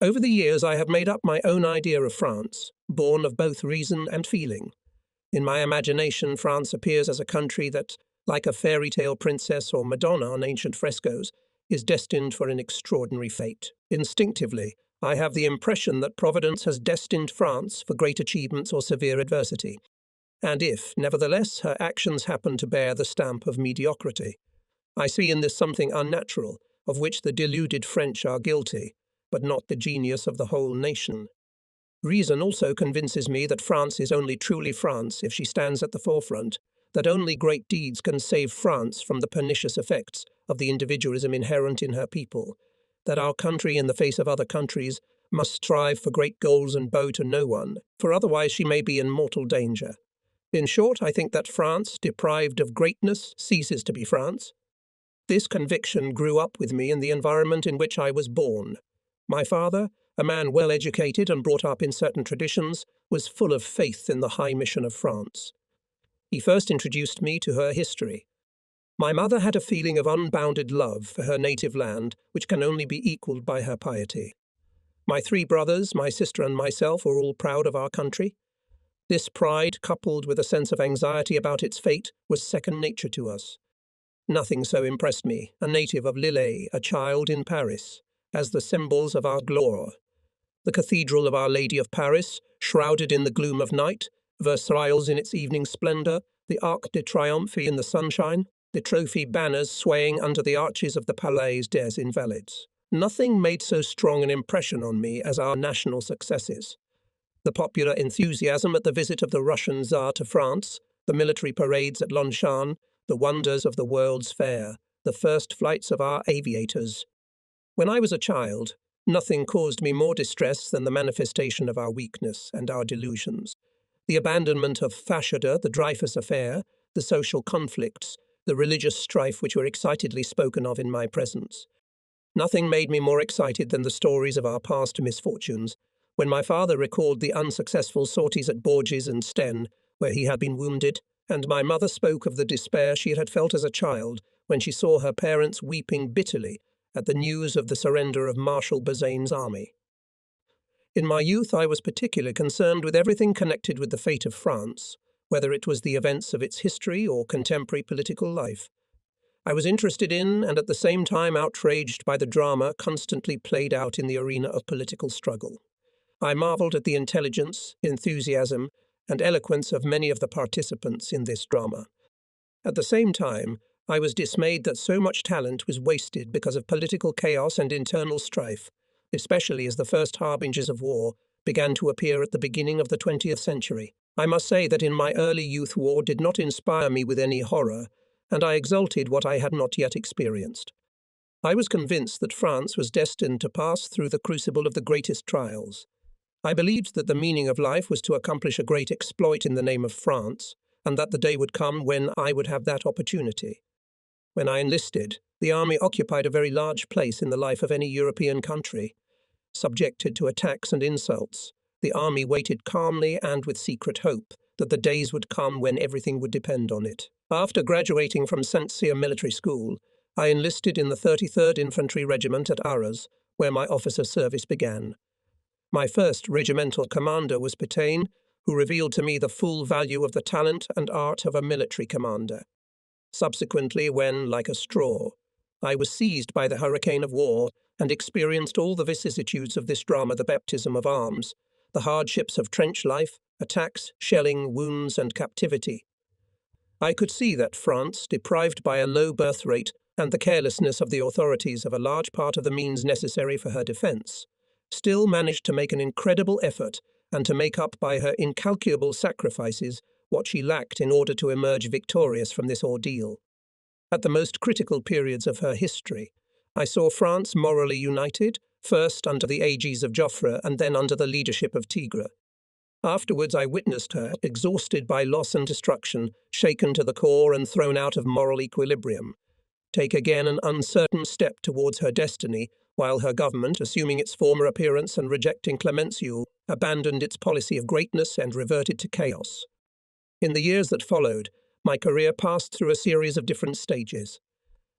Over the years, I have made up my own idea of France, born of both reason and feeling. In my imagination, France appears as a country that, like a fairy tale princess or Madonna on ancient frescoes, is destined for an extraordinary fate. Instinctively, I have the impression that Providence has destined France for great achievements or severe adversity, and if, nevertheless, her actions happen to bear the stamp of mediocrity, I see in this something unnatural, of which the deluded French are guilty, but not the genius of the whole nation. Reason also convinces me that France is only truly France if she stands at the forefront, that only great deeds can save France from the pernicious effects of the individualism inherent in her people, that our country in the face of other countries must strive for great goals and bow to no one, for otherwise she may be in mortal danger. In short, I think that France, deprived of greatness, ceases to be France. This conviction grew up with me in the environment in which I was born. My father, a man well educated and brought up in certain traditions, was full of faith in the high mission of France. He first introduced me to her history. My mother had a feeling of unbounded love for her native land, which can only be equalled by her piety. My 3 brothers, my sister and myself were all proud of our country. This pride, coupled with a sense of anxiety about its fate, was second nature to us. Nothing so impressed me, a native of Lille, a child in Paris, as the symbols of our gloire. The Cathedral of Our Lady of Paris, shrouded in the gloom of night, Versailles in its evening splendour, the Arc de Triomphe in the sunshine, the trophy banners swaying under the arches of the Palais des Invalides. Nothing made so strong an impression on me as our national successes. The popular enthusiasm at the visit of the Russian Tsar to France, the military parades at Longchamp, the wonders of the World's Fair, the first flights of our aviators. When I was a child, nothing caused me more distress than the manifestation of our weakness and our delusions. The abandonment of Fashada, the Dreyfus affair, the social conflicts, the religious strife which were excitedly spoken of in my presence. Nothing made me more excited than the stories of our past misfortunes. When my father recalled the unsuccessful sorties at Bourges and Sten, where he had been wounded, and my mother spoke of the despair she had felt as a child when she saw her parents weeping bitterly at the news of the surrender of Marshal Bazaine's army. In my youth, I was particularly concerned with everything connected with the fate of France, whether it was the events of its history or contemporary political life. I was interested in, and at the same time outraged by the drama constantly played out in the arena of political struggle. I marvelled at the intelligence, enthusiasm, and eloquence of many of the participants in this drama. At the same time, I was dismayed that so much talent was wasted because of political chaos and internal strife, especially as the first harbingers of war began to appear at the beginning of the 20th century. I must say that in my early youth war did not inspire me with any horror, and I exulted what I had not yet experienced. I was convinced that France was destined to pass through the crucible of the greatest trials. I believed that the meaning of life was to accomplish a great exploit in the name of France, and that the day would come when I would have that opportunity. When I enlisted, the army occupied a very large place in the life of any European country. Subjected to attacks and insults, the army waited calmly and with secret hope that the days would come when everything would depend on it. After graduating from St. Cyr Military School, I enlisted in the 33rd Infantry Regiment at Arras, where my officer service began. My first regimental commander was Pétain, who revealed to me the full value of the talent and art of a military commander. Subsequently, when, like a straw, I was seized by the hurricane of war and experienced all the vicissitudes of this drama, the baptism of arms, the hardships of trench life, attacks, shelling, wounds, and captivity, I could see that France, deprived by a low birth rate and the carelessness of the authorities of a large part of the means necessary for her defence, still managed to make an incredible effort and to make up by her incalculable sacrifices what she lacked in order to emerge victorious from this ordeal. At the most critical periods of her history, I saw France morally united, first under the aegis of Joffre and then under the leadership of Tigre. Afterwards I witnessed her, exhausted by loss and destruction, shaken to the core and thrown out of moral equilibrium, take again an uncertain step towards her destiny, while her government, assuming its former appearance and rejecting Clemenceau, abandoned its policy of greatness and reverted to chaos. In the years that followed, my career passed through a series of different stages.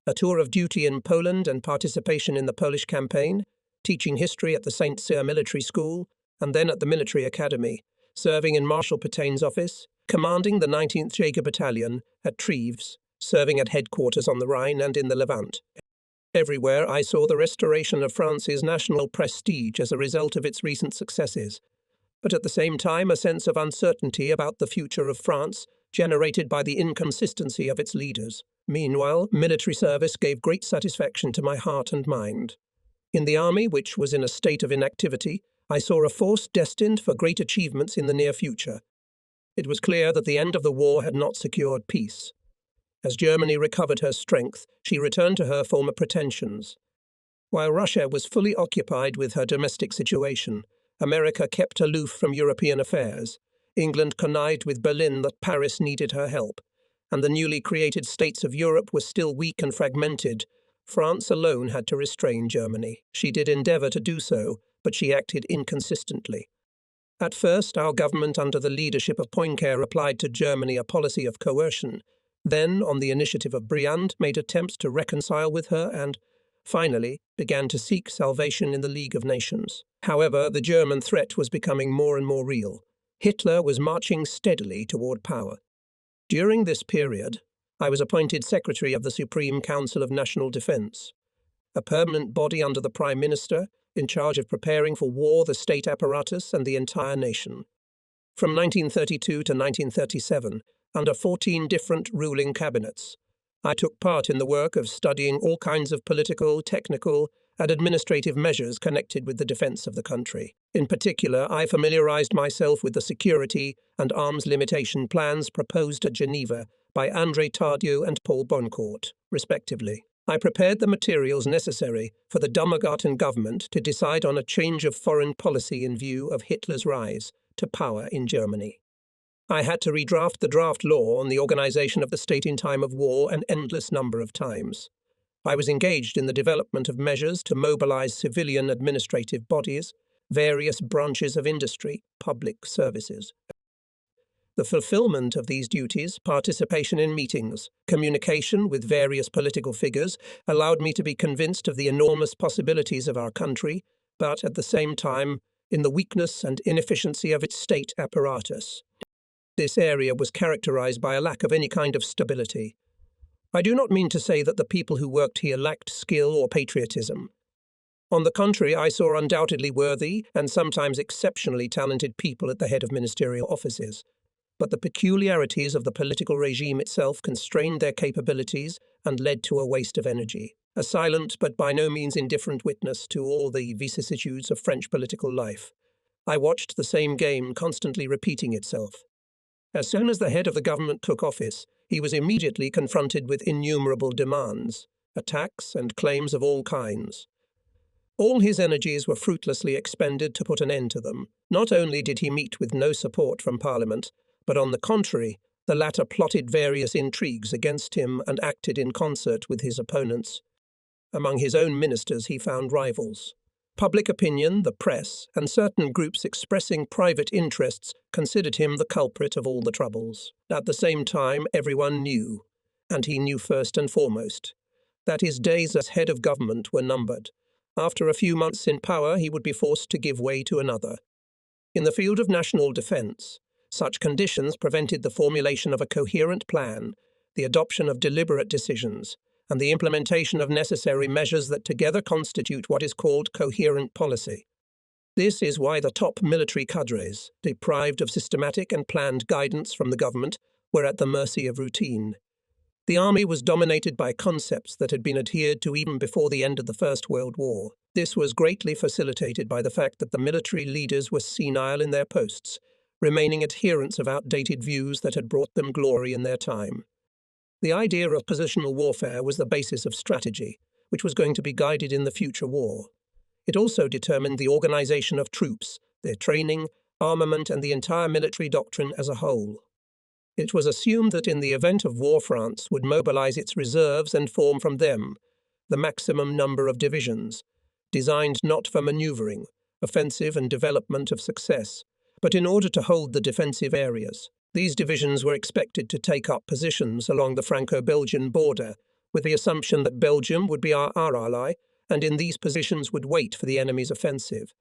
A tour of duty in Poland and participation in the Polish campaign, teaching history at the St. Cyr Military School, and then at the Military Academy, serving in Marshal Petain's office, commanding the 19th Jaeger Battalion at Treves, serving at headquarters on the Rhine and in the Levant. Everywhere I saw the restoration of France's national prestige as a result of its recent successes, but at the same time a sense of uncertainty about the future of France, generated by the inconsistency of its leaders. Meanwhile, military service gave great satisfaction to my heart and mind. In the army, which was in a state of inactivity, I saw a force destined for great achievements in the near future. It was clear that the end of the war had not secured peace. As Germany recovered her strength, she returned to her former pretensions. While Russia was fully occupied with her domestic situation, America kept aloof from European affairs. England connived with Berlin that Paris needed her help, and the newly created states of Europe were still weak and fragmented. France alone had to restrain Germany. She did endeavour to do so, but she acted inconsistently. At first, our government under the leadership of Poincaré applied to Germany a policy of coercion, then, on the initiative of Briand, made attempts to reconcile with her and, finally, began to seek salvation in the League of Nations. However, the German threat was becoming more and more real. Hitler was marching steadily toward power. During this period, I was appointed Secretary of the Supreme Council of National Defense, a permanent body under the Prime Minister, in charge of preparing for war the state apparatus and the entire nation. From 1932 to 1937, under 14 different ruling cabinets, I took part in the work of studying all kinds of political, technical, and administrative measures connected with the defense of the country. In particular, I familiarized myself with the security and arms limitation plans proposed at Geneva by André Tardieu and Paul Boncourt, respectively. I prepared the materials necessary for the Dummergarten government to decide on a change of foreign policy in view of Hitler's rise to power in Germany. I had to redraft the draft law on the organization of the state in time of war an endless number of times. I was engaged in the development of measures to mobilize civilian administrative bodies, various branches of industry, public services. The fulfillment of these duties, participation in meetings, communication with various political figures allowed me to be convinced of the enormous possibilities of our country, but at the same time, in the weakness and inefficiency of its state apparatus. This area was characterized by a lack of any kind of stability. I do not mean to say that the people who worked here lacked skill or patriotism. On the contrary, I saw undoubtedly worthy and sometimes exceptionally talented people at the head of ministerial offices. But the peculiarities of the political regime itself constrained their capabilities and led to a waste of energy, a silent but by no means indifferent witness to all the vicissitudes of French political life. I watched the same game constantly repeating itself. As soon as the head of the government took office, he was immediately confronted with innumerable demands, attacks and claims of all kinds. All his energies were fruitlessly expended to put an end to them. Not only did he meet with no support from Parliament, but on the contrary, the latter plotted various intrigues against him and acted in concert with his opponents. Among his own ministers he found rivals. Public opinion, the press, and certain groups expressing private interests considered him the culprit of all the troubles. At the same time, everyone knew, and he knew first and foremost, that his days as head of government were numbered. After a few months in power, he would be forced to give way to another. In the field of national defense, such conditions prevented the formulation of a coherent plan, the adoption of deliberate decisions, and the implementation of necessary measures that together constitute what is called coherent policy. This is why the top military cadres, deprived of systematic and planned guidance from the government, were at the mercy of routine. The army was dominated by concepts that had been adhered to even before the end of the First World War. This was greatly facilitated by the fact that the military leaders were senile in their posts, remaining adherents of outdated views that had brought them glory in their time. The idea of positional warfare was the basis of strategy, which was going to be guided in the future war. It also determined the organization of troops, their training, armament, and the entire military doctrine as a whole. It was assumed that in the event of war, France would mobilize its reserves and form from them the maximum number of divisions, designed not for maneuvering, offensive and development of success, but in order to hold the defensive areas. These divisions were expected to take up positions along the Franco-Belgian border, with the assumption that Belgium would be our ally and in these positions would wait for the enemy's offensive.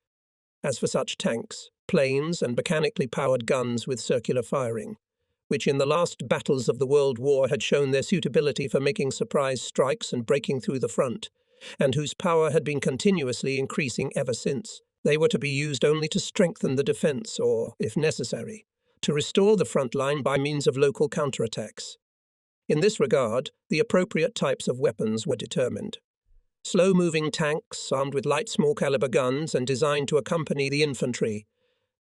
As for such tanks, planes, and mechanically powered guns with circular firing, which in the last battles of the World War had shown their suitability for making surprise strikes and breaking through the front, and whose power had been continuously increasing ever since, they were to be used only to strengthen the defence or, if necessary, to restore the front line by means of local counterattacks. In this regard, the appropriate types of weapons were determined. Slow-moving tanks armed with light small-caliber guns and designed to accompany the infantry,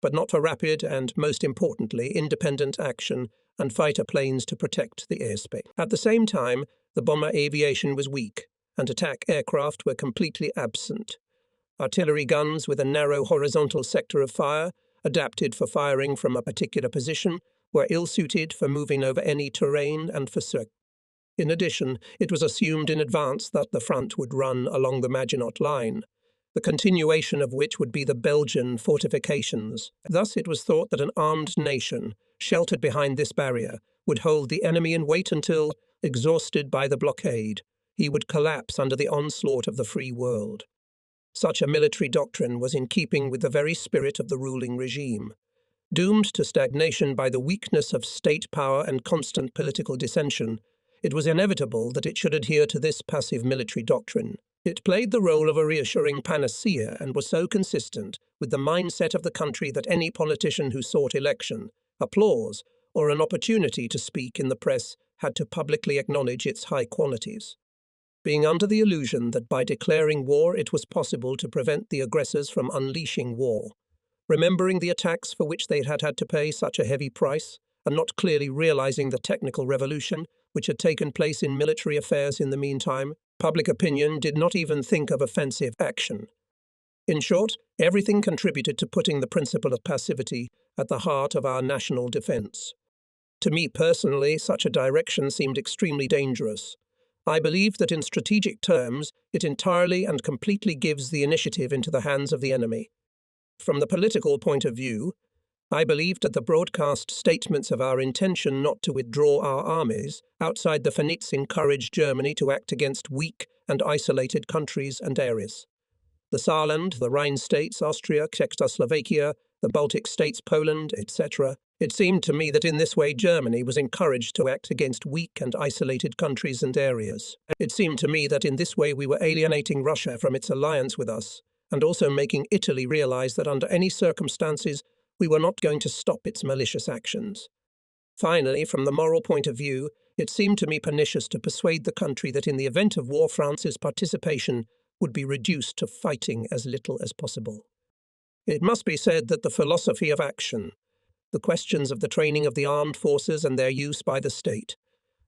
but not for rapid and, most importantly, independent action, and fighter planes to protect the airspace. At the same time, the bomber aviation was weak, and attack aircraft were completely absent. Artillery guns with a narrow horizontal sector of fire, adapted for firing from a particular position, were ill-suited for moving over any terrain and for circuit. In addition, it was assumed in advance that the front would run along the Maginot Line, the continuation of which would be the Belgian fortifications. Thus it was thought that an armed nation, sheltered behind this barrier, would hold the enemy in wait until, exhausted by the blockade, he would collapse under the onslaught of the free world. Such a military doctrine was in keeping with the very spirit of the ruling regime. Doomed to stagnation by the weakness of state power and constant political dissension, it was inevitable that it should adhere to this passive military doctrine. It played the role of a reassuring panacea and was so consistent with the mindset of the country that any politician who sought election, applause, or an opportunity to speak in the press had to publicly acknowledge its high qualities. Being under the illusion that by declaring war it was possible to prevent the aggressors from unleashing war, remembering the attacks for which they had had to pay such a heavy price, and not clearly realizing the technical revolution which had taken place in military affairs in the meantime, public opinion did not even think of offensive action. In short, everything contributed to putting the principle of passivity at the heart of our national defense. To me personally, such a direction seemed extremely dangerous. I believe that in strategic terms, it entirely and completely gives the initiative into the hands of the enemy. From the political point of view, I believed that the broadcast statements of our intention not to withdraw our armies outside the Phoenix encouraged Germany to act against weak and isolated countries and areas. The Saarland, the Rhine states, Austria, Czechoslovakia, the Baltic states, Poland, etc. It seemed to me that in this way Germany was encouraged to act against weak and isolated countries and areas. It seemed to me that in this way we were alienating Russia from its alliance with us, and also making Italy realize that under any circumstances we were not going to stop its malicious actions. Finally, from the moral point of view, it seemed to me pernicious to persuade the country that in the event of war France's participation would be reduced to fighting as little as possible. It must be said that the philosophy of action, the questions of the training of the armed forces and their use by the state,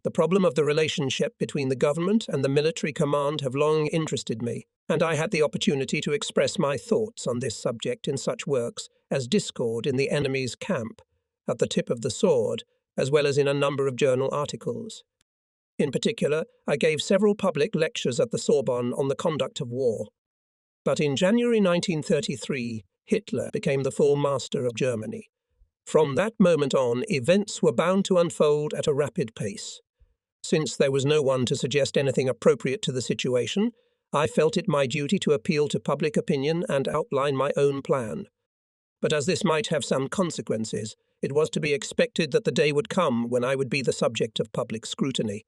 the problem of the relationship between the government and the military command have long interested me, and I had the opportunity to express my thoughts on this subject in such works as Discord in the Enemy's Camp, At the Tip of the Sword, as well as in a number of journal articles. In particular, I gave several public lectures at the Sorbonne on the conduct of war. But in January 1933, Hitler became the full master of Germany. From that moment on, events were bound to unfold at a rapid pace. Since there was no one to suggest anything appropriate to the situation, I felt it my duty to appeal to public opinion and outline my own plan. But as this might have some consequences, it was to be expected that the day would come when I would be the subject of public scrutiny.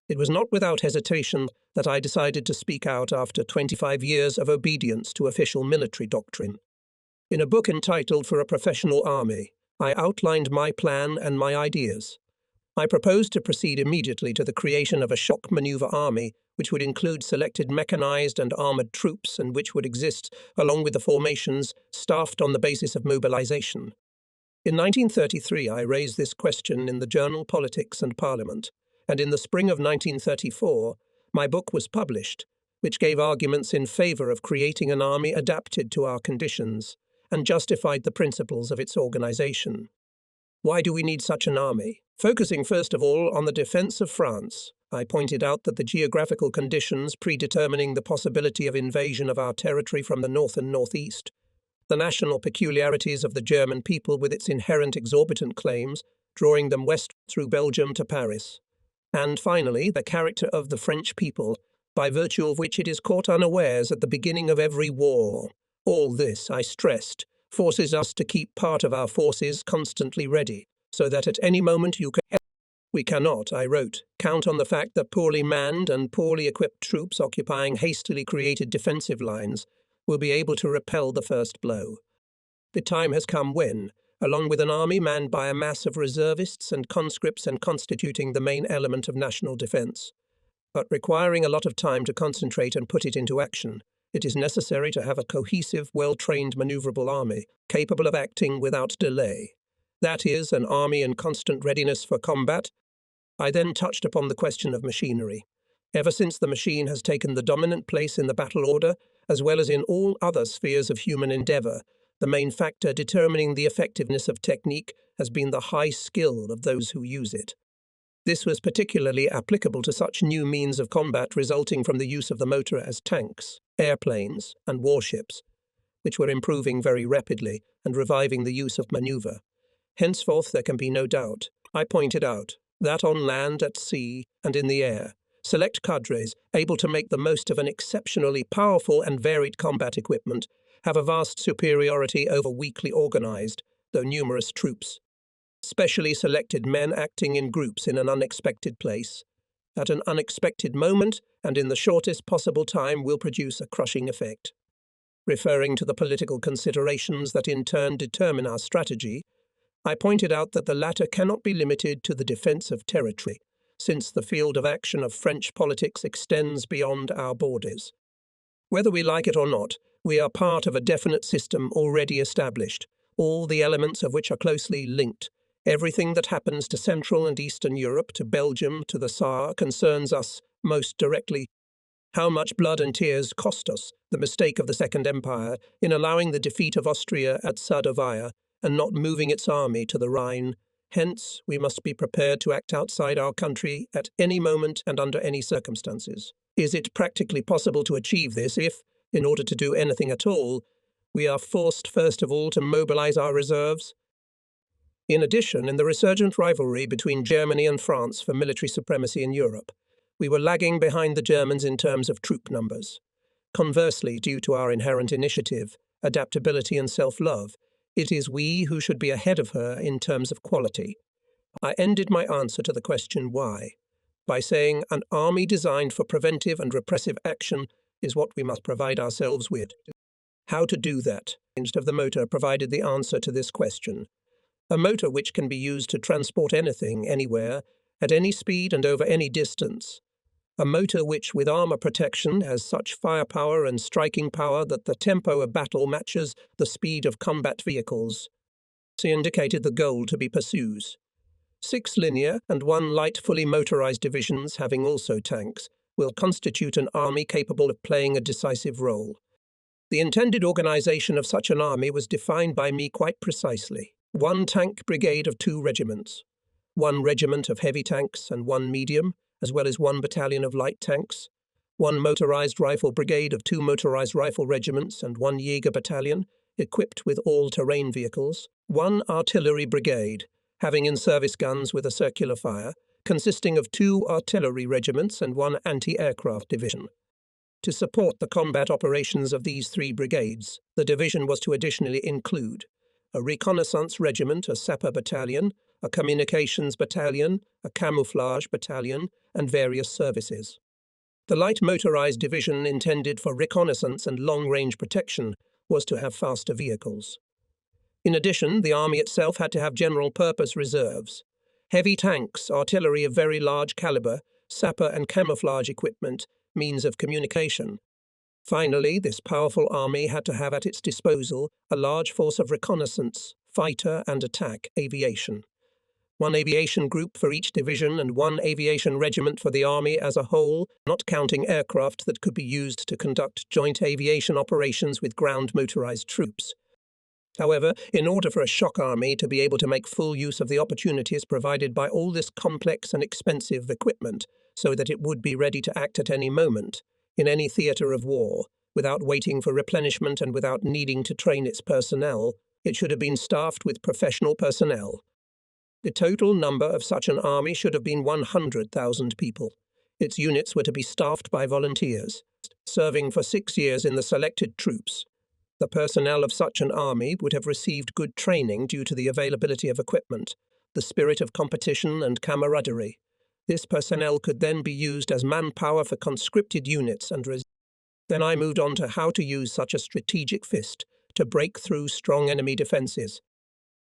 It was not without hesitation that I decided to speak out after 25 years of obedience to official military doctrine. In a book entitled For a Professional Army, I outlined my plan and my ideas. I proposed to proceed immediately to the creation of a shock maneuver army, which would include selected mechanized and armored troops and which would exist along with the formations staffed on the basis of mobilization. In 1933, I raised this question in the journal Politics and Parliament, and in the spring of 1934, my book was published, which gave arguments in favor of creating an army adapted to our conditions and justified the principles of its organization. Why do we need such an army? Focusing first of all on the defense of France, I pointed out that the geographical conditions predetermining the possibility of invasion of our territory from the north and northeast, the national peculiarities of the German people with its inherent exorbitant claims, drawing them west through Belgium to Paris, and finally the character of the French people, by virtue of which it is caught unawares at the beginning of every war. All this, I stressed, forces us to keep part of our forces constantly ready, so that at any moment you can... We cannot, I wrote, count on the fact that poorly manned and poorly equipped troops occupying hastily created defensive lines will be able to repel the first blow. The time has come when, along with an army manned by a mass of reservists and conscripts and constituting the main element of national defence, but requiring a lot of time to concentrate and put it into action, it is necessary to have a cohesive, well-trained, manoeuvrable army, capable of acting without delay. That is, an army in constant readiness for combat. I then touched upon the question of machinery. Ever since the machine has taken the dominant place in the battle order, as well as in all other spheres of human endeavour, the main factor determining the effectiveness of technique has been the high skill of those who use it. This was particularly applicable to such new means of combat resulting from the use of the motor as tanks, airplanes, and warships, which were improving very rapidly and reviving the use of manoeuvre. Henceforth there can be no doubt, I pointed out, that on land, at sea, and in the air, select cadres, able to make the most of an exceptionally powerful and varied combat equipment, have a vast superiority over weakly organized, though numerous troops. Specially selected men acting in groups in an unexpected place, at an unexpected moment, and in the shortest possible time will produce a crushing effect. Referring to the political considerations that in turn determine our strategy, I pointed out that the latter cannot be limited to the defence of territory, since the field of action of French politics extends beyond our borders. Whether we like it or not, we are part of a definite system already established, all the elements of which are closely linked. Everything that happens to Central and Eastern Europe, to Belgium, to the Saar, concerns us most directly. How much blood and tears cost us the mistake of the Second Empire in allowing the defeat of Austria at Sadovaya and not moving its army to the Rhine. Hence, we must be prepared to act outside our country at any moment and under any circumstances. Is it practically possible to achieve this if, in order to do anything at all, we are forced first of all to mobilize our reserves? In addition, in the resurgent rivalry between Germany and France for military supremacy in Europe, we were lagging behind the Germans in terms of troop numbers. Conversely, due to our inherent initiative, adaptability and self-love, it is we who should be ahead of her in terms of quality. I ended my answer to the question why by saying an army designed for preventive and repressive action is what we must provide ourselves with. How to do that? Instead of the motor provided the answer to this question. A motor which can be used to transport anything, anywhere, at any speed and over any distance. A motor which, with armour protection, has such firepower and striking power that the tempo of battle matches the speed of combat vehicles. She indicated the goal to be pursued. 6 linear and 1 light fully motorised divisions, having also tanks, will constitute an army capable of playing a decisive role. The intended organisation of such an army was defined by me quite precisely. 1 tank brigade of 2 regiments, 1 regiment of heavy tanks and 1 medium, as well as 1 battalion of light tanks, 1 motorized rifle brigade of 2 motorized rifle regiments and 1 Jaeger battalion, equipped with all-terrain vehicles, 1 artillery brigade, having in-service guns with a circular fire, consisting of 2 artillery regiments and 1 anti-aircraft division. To support the combat operations of these 3 brigades, the division was to additionally include a reconnaissance regiment, a sapper battalion, a communications battalion, a camouflage battalion, and various services. The light motorized division intended for reconnaissance and long-range protection was to have faster vehicles. In addition, the army itself had to have general-purpose reserves, heavy tanks, artillery of very large caliber, sapper and camouflage equipment, means of communication. Finally, this powerful army had to have at its disposal a large force of reconnaissance, fighter and attack aviation. 1 aviation group for each division and 1 aviation regiment for the army as a whole, not counting aircraft that could be used to conduct joint aviation operations with ground motorized troops. However, in order for a shock army to be able to make full use of the opportunities provided by all this complex and expensive equipment, so that it would be ready to act at any moment, in any theatre of war, without waiting for replenishment and without needing to train its personnel, it should have been staffed with professional personnel. The total number of such an army should have been 100,000 people. Its units were to be staffed by volunteers, serving for 6 years in the selected troops. The personnel of such an army would have received good training due to the availability of equipment, the spirit of competition and camaraderie. This personnel could then be used as manpower for conscripted units and Then I moved on to how to use such a strategic fist to break through strong enemy defences.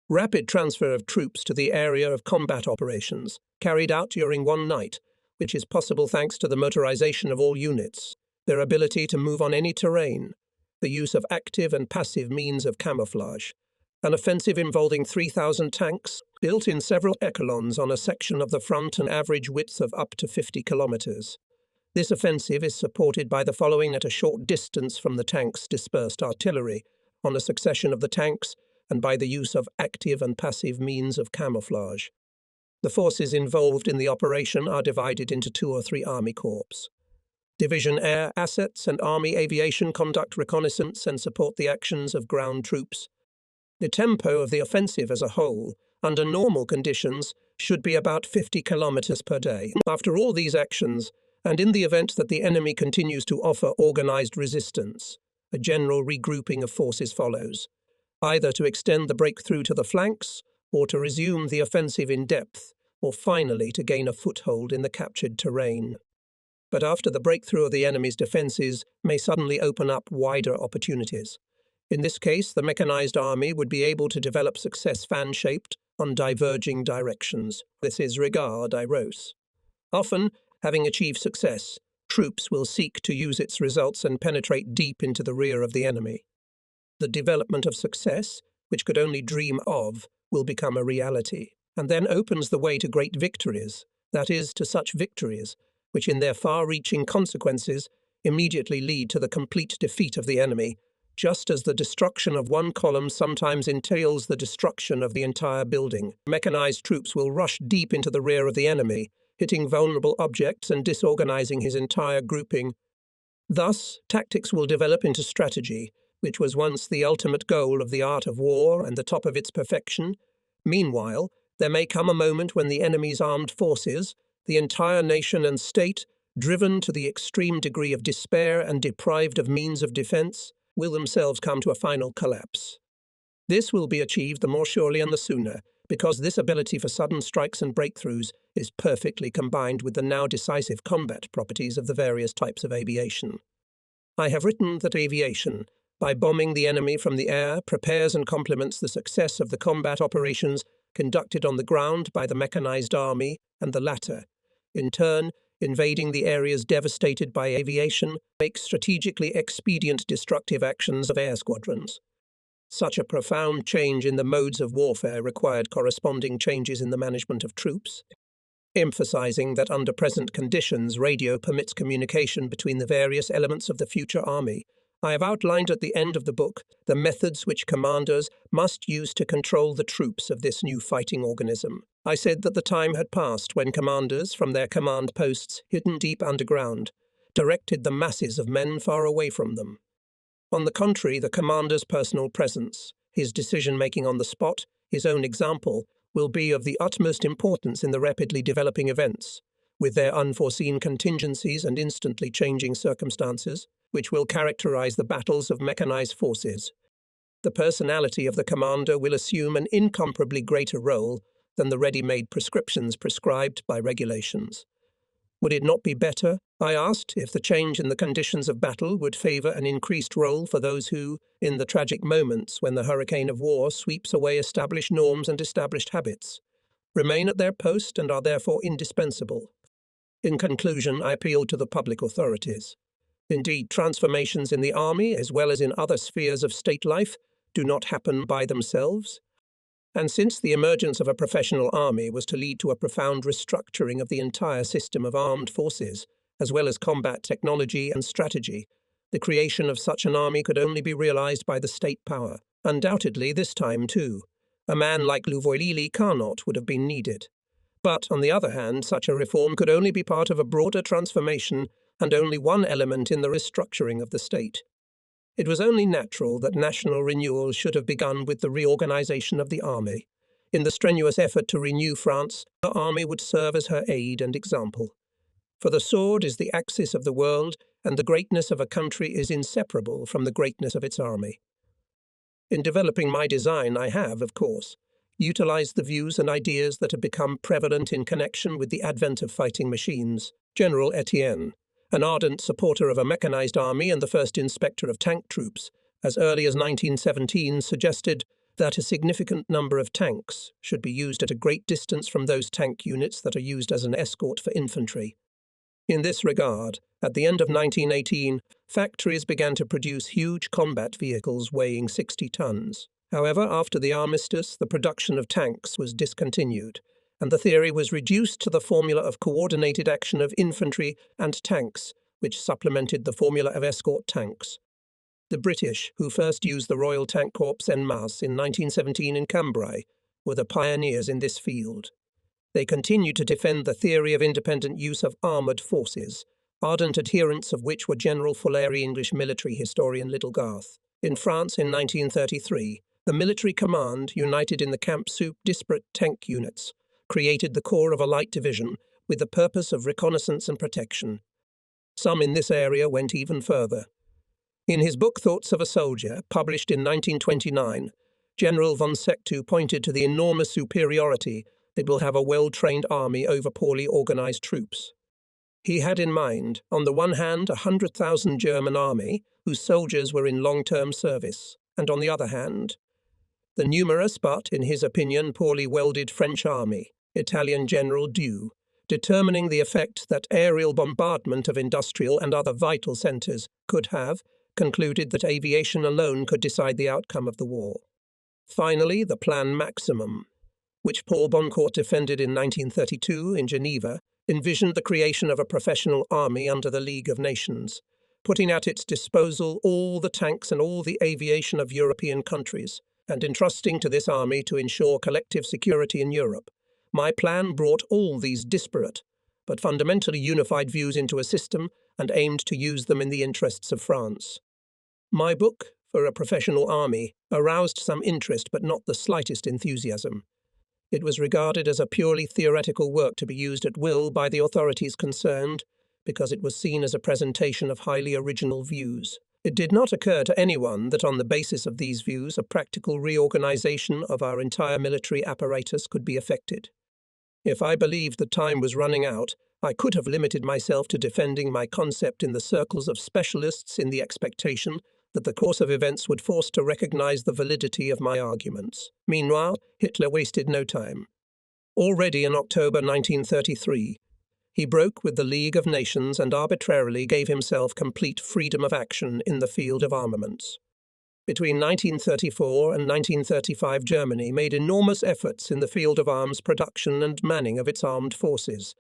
Rapid transfer of troops to the area of combat operations, carried out during one night, which is possible thanks to the motorization of all units, their ability to move on any terrain, the use of active and passive means of camouflage, an offensive involving 3,000 tanks, built in several echelons on a section of the front and average width of up to 50 kilometers. This offensive is supported by the following at a short distance from the tanks' dispersed artillery, on a succession of the tanks, and by the use of active and passive means of camouflage. The forces involved in the operation are divided into 2 or 3 army corps. Division Air Assets and Army Aviation conduct reconnaissance and support the actions of ground troops. The tempo of the offensive as a whole, under normal conditions, should be about 50 kilometers per day. After all these actions, and in the event that the enemy continues to offer organized resistance, a general regrouping of forces follows, either to extend the breakthrough to the flanks, or to resume the offensive in depth, or finally to gain a foothold in the captured terrain. But after the breakthrough of the enemy's defences may suddenly open up wider opportunities. In this case, the mechanized army would be able to develop success fan-shaped on diverging directions. This is regard iros. Often, having achieved success, troops will seek to use its results and penetrate deep into the rear of the enemy. The development of success, which could only dream of, will become a reality, and then opens the way to great victories, that is, to such victories, which in their far-reaching consequences immediately lead to the complete defeat of the enemy, just as the destruction of one column sometimes entails the destruction of the entire building. Mechanized troops will rush deep into the rear of the enemy, hitting vulnerable objects and disorganizing his entire grouping. Thus, tactics will develop into strategy, which was once the ultimate goal of the art of war and the top of its perfection. Meanwhile, there may come a moment when the enemy's armed forces, the entire nation and state, driven to the extreme degree of despair and deprived of means of defense, will themselves come to a final collapse. This will be achieved the more surely and the sooner, because this ability for sudden strikes and breakthroughs is perfectly combined with the now decisive combat properties of the various types of aviation. I have written that aviation, by bombing the enemy from the air, prepares and complements the success of the combat operations conducted on the ground by the mechanized army, and the latter, in turn, invading the areas devastated by aviation, makes strategically expedient destructive actions of air squadrons. Such a profound change in the modes of warfare required corresponding changes in the management of troops, emphasizing that under present conditions radio permits communication between the various elements of the future army. I have outlined at the end of the book the methods which commanders must use to control the troops of this new fighting organism. I said that the time had passed when commanders, from their command posts hidden deep underground, directed the masses of men far away from them. On the contrary, the commander's personal presence, his decision-making on the spot, his own example, will be of the utmost importance in the rapidly developing events, with their unforeseen contingencies and instantly changing circumstances, which will characterize the battles of mechanized forces. The personality of the commander will assume an incomparably greater role than the ready-made prescriptions prescribed by regulations. Would it not be better, I asked, if the change in the conditions of battle would favor an increased role for those who, in the tragic moments when the hurricane of war sweeps away established norms and established habits, remain at their post and are therefore indispensable? In conclusion, I appealed to the public authorities. Indeed, transformations in the army, as well as in other spheres of state life, do not happen by themselves. And since the emergence of a professional army was to lead to a profound restructuring of the entire system of armed forces, as well as combat technology and strategy, the creation of such an army could only be realized by the state power. Undoubtedly, this time too, a man like Louvoilili Carnot would have been needed. But, on the other hand, such a reform could only be part of a broader transformation and only one element in the restructuring of the state. It was only natural that national renewal should have begun with the reorganization of the army. In the strenuous effort to renew France, the army would serve as her aid and example. For the sword is the axis of the world, and the greatness of a country is inseparable from the greatness of its army. In developing my design, I have, of course, utilized the views and ideas that have become prevalent in connection with the advent of fighting machines. General Etienne, an ardent supporter of a mechanized army and the first inspector of tank troops, as early as 1917 suggested that a significant number of tanks should be used at a great distance from those tank units that are used as an escort for infantry. In this regard, at the end of 1918, factories began to produce huge combat vehicles weighing 60 tons. However, after the armistice, the production of tanks was discontinued, and the theory was reduced to the formula of coordinated action of infantry and tanks, which supplemented the formula of escort tanks. The British, who first used the Royal Tank Corps en masse in 1917 in Cambrai, were the pioneers in this field. They continued to defend the theory of independent use of armoured forces, ardent adherents of which were General Follery English military historian Littlegarth. In France in 1933, the military command, united in the Camp Soup disparate tank units, created the corps of a light division with the purpose of reconnaissance and protection. Some in this area went even further. In his book Thoughts of a Soldier, published in 1929, General von Sectu pointed to the enormous superiority that will have a well-trained army over poorly organized troops. He had in mind, on the one hand, 100,000 German army, whose soldiers were in long-term service, and on the other hand, the numerous but, in his opinion, poorly welded French army, Italian General Due, determining the effect that aerial bombardment of industrial and other vital centres could have, concluded that aviation alone could decide the outcome of the war. Finally, the Plan Maximum, which Paul Boncourt defended in 1932 in Geneva, envisioned the creation of a professional army under the League of Nations, putting at its disposal all the tanks and all the aviation of European countries, and entrusting to this army to ensure collective security in Europe. My plan brought all these disparate, but fundamentally unified views into a system and aimed to use them in the interests of France. My book, For a Professional Army, aroused some interest but not the slightest enthusiasm. It was regarded as a purely theoretical work to be used at will by the authorities concerned, because it was seen as a presentation of highly original views. It did not occur to anyone that on the basis of these views a practical reorganization of our entire military apparatus could be effected. If I believed that time was running out, I could have limited myself to defending my concept in the circles of specialists in the expectation that the course of events would force to recognize the validity of my arguments. Meanwhile, Hitler wasted no time. Already in October 1933, he broke with the League of Nations and arbitrarily gave himself complete freedom of action in the field of armaments. Between 1934 and 1935, Germany made enormous efforts in the field of arms production and manning of its armed forces.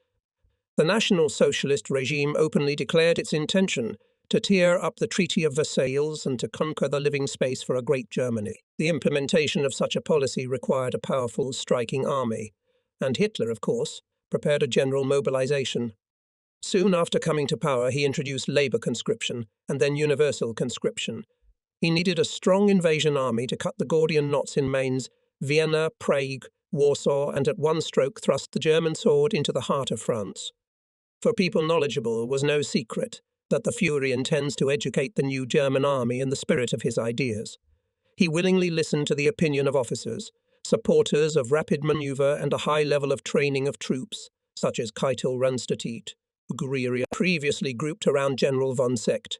The National Socialist regime openly declared its intention to tear up the Treaty of Versailles and to conquer the living space for a great Germany. The implementation of such a policy required a powerful, striking army, and Hitler, of course, prepared a general mobilization. Soon after coming to power, he introduced labor conscription and then universal conscription. He needed a strong invasion army to cut the Gordian knots in Mainz, Vienna, Prague, Warsaw, and at one stroke thrust the German sword into the heart of France. For people knowledgeable, it was no secret that the Führer intends to educate the new German army in the spirit of his ideas. He willingly listened to the opinion of officers, supporters of rapid maneuver and a high level of training of troops, such as Keitel Rundstedt, Guerrilla, previously grouped around General von Seeckt.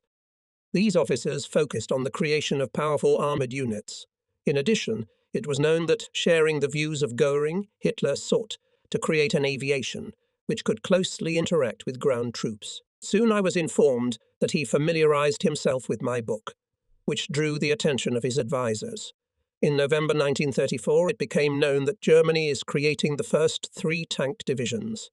These officers focused on the creation of powerful armoured units. In addition, it was known that, sharing the views of Göring, Hitler sought to create an aviation which could closely interact with ground troops. Soon I was informed that he familiarized himself with my book, which drew the attention of his advisers. In November 1934, it became known that Germany is creating the first 3 tank divisions.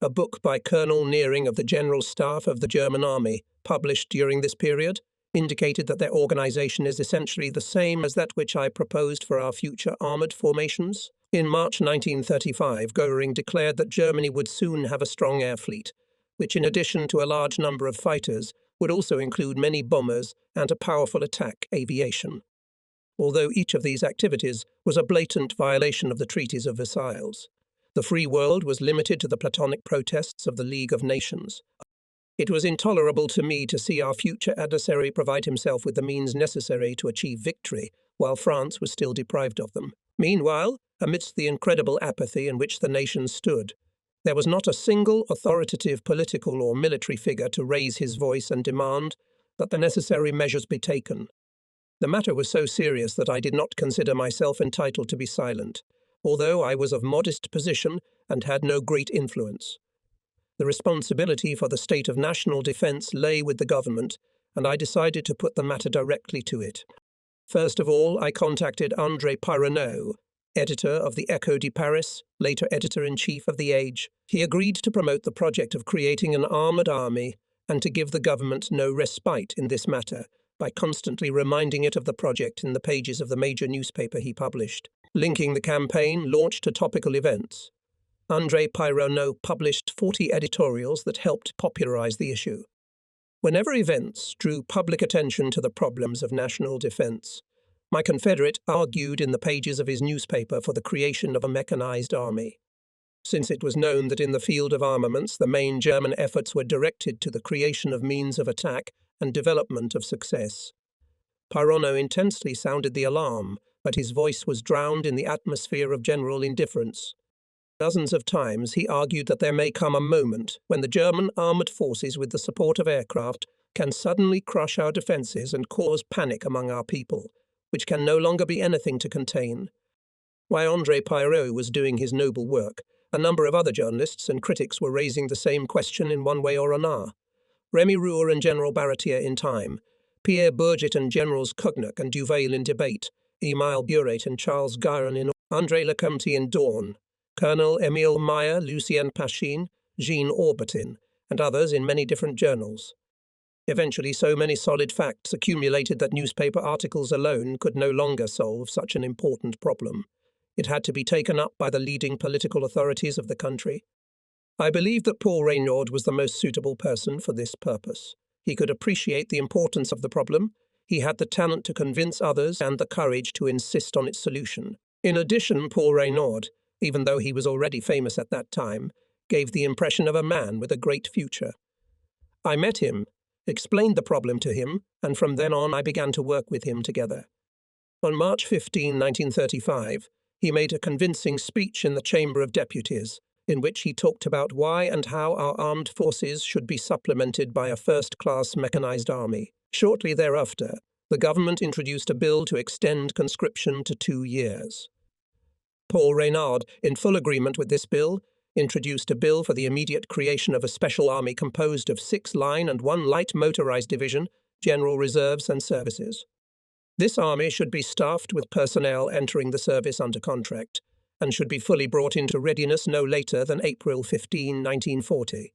A book by Colonel Neering of the General Staff of the German Army, published during this period, indicated that their organization is essentially the same as that which I proposed for our future armored formations. In March 1935, Göring declared that Germany would soon have a strong air fleet, which in addition to a large number of fighters, would also include many bombers and a powerful attack aviation. Although each of these activities was a blatant violation of the treaties of Versailles. The free world was limited to the platonic protests of the League of Nations. It was intolerable to me to see our future adversary provide himself with the means necessary to achieve victory, while France was still deprived of them. Meanwhile, amidst the incredible apathy in which the nation stood, there was not a single authoritative political or military figure to raise his voice and demand that the necessary measures be taken. The matter was so serious that I did not consider myself entitled to be silent, although I was of modest position and had no great influence. The responsibility for the state of national defense lay with the government, and I decided to put the matter directly to it. First of all, I contacted André Pironneau, editor of the Echo de Paris, later editor-in-chief of The Age. He agreed to promote the project of creating an armoured army and to give the government no respite in this matter by constantly reminding it of the project in the pages of the major newspaper he published. Linking the campaign launched to topical events, André Pironneau published 40 editorials that helped popularize the issue. Whenever events drew public attention to the problems of national defense, my confederate argued in the pages of his newspaper for the creation of a mechanized army. Since it was known that in the field of armaments the main German efforts were directed to the creation of means of attack and development of success, Pironneau intensely sounded the alarm, but his voice was drowned in the atmosphere of general indifference. Dozens of times he argued that there may come a moment when the German armoured forces with the support of aircraft can suddenly crush our defences and cause panic among our people, which can no longer be anything to contain. While André Pironneau was doing his noble work, a number of other journalists and critics were raising the same question in one way or another. Remy Roure and General Baratier in Time, Pierre Bourget and Generals Cognac and Duvail in Debate, Émile Buret and Charles Guérin in André Lecomte in Dawn, Colonel Émile Meyer, Lucien Pachin, Jean Orbitin, and others in many different journals. Eventually, so many solid facts accumulated that newspaper articles alone could no longer solve such an important problem. It had to be taken up by the leading political authorities of the country. I believe that Paul Reynaud was the most suitable person for this purpose. He could appreciate the importance of the problem, he had the talent to convince others and the courage to insist on its solution. In addition, Paul Reynaud, even though he was already famous at that time, gave the impression of a man with a great future. I met him, explained the problem to him, and from then on I began to work with him together. On March 15, 1935, he made a convincing speech in the Chamber of Deputies, in which he talked about why and how our armed forces should be supplemented by a first-class mechanized army. Shortly thereafter, the government introduced a bill to extend conscription to 2 years. Paul Reynaud, in full agreement with this bill, introduced a bill for the immediate creation of a special army composed of 6 line and 1 light motorized division, general reserves and services. This army should be staffed with personnel entering the service under contract, and should be fully brought into readiness no later than April 15, 1940.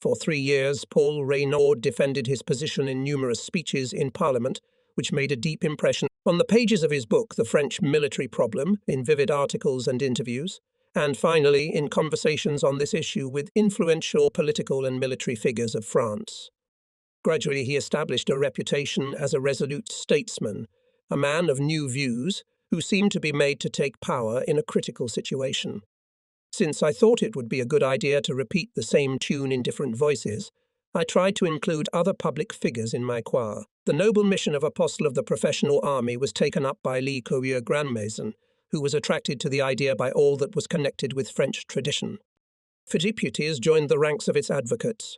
For 3 years, Paul Reynaud defended his position in numerous speeches in Parliament, which made a deep impression on the pages of his book, The French Military Problem, in vivid articles and interviews, and finally in conversations on this issue with influential political and military figures of France. Gradually he established a reputation as a resolute statesman, a man of new views, who seemed to be made to take power in a critical situation. Since I thought it would be a good idea to repeat the same tune in different voices, I tried to include other public figures in my choir. The noble mission of Apostle of the Professional Army was taken up by Lee Courier-Grandmaison, who was attracted to the idea by all that was connected with French tradition. For deputies joined the ranks of its advocates.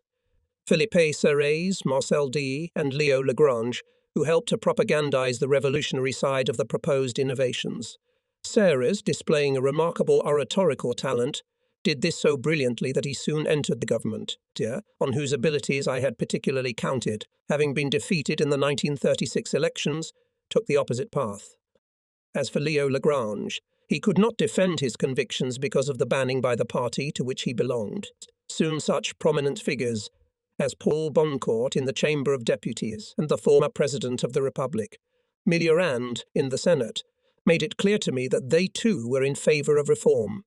Philippe Serres, Marcel D., and Leo Lagrange, who helped to propagandize the revolutionary side of the proposed innovations. Serres, displaying a remarkable oratorical talent, did this so brilliantly that he soon entered the government, on whose abilities I had particularly counted, having been defeated in the 1936 elections, took the opposite path. As for Leo Lagrange, he could not defend his convictions because of the banning by the party to which he belonged. Soon such prominent figures as Paul Boncourt in the Chamber of Deputies and the former President of the Republic, Millerand in the Senate, made it clear to me that they too were in favour of reform.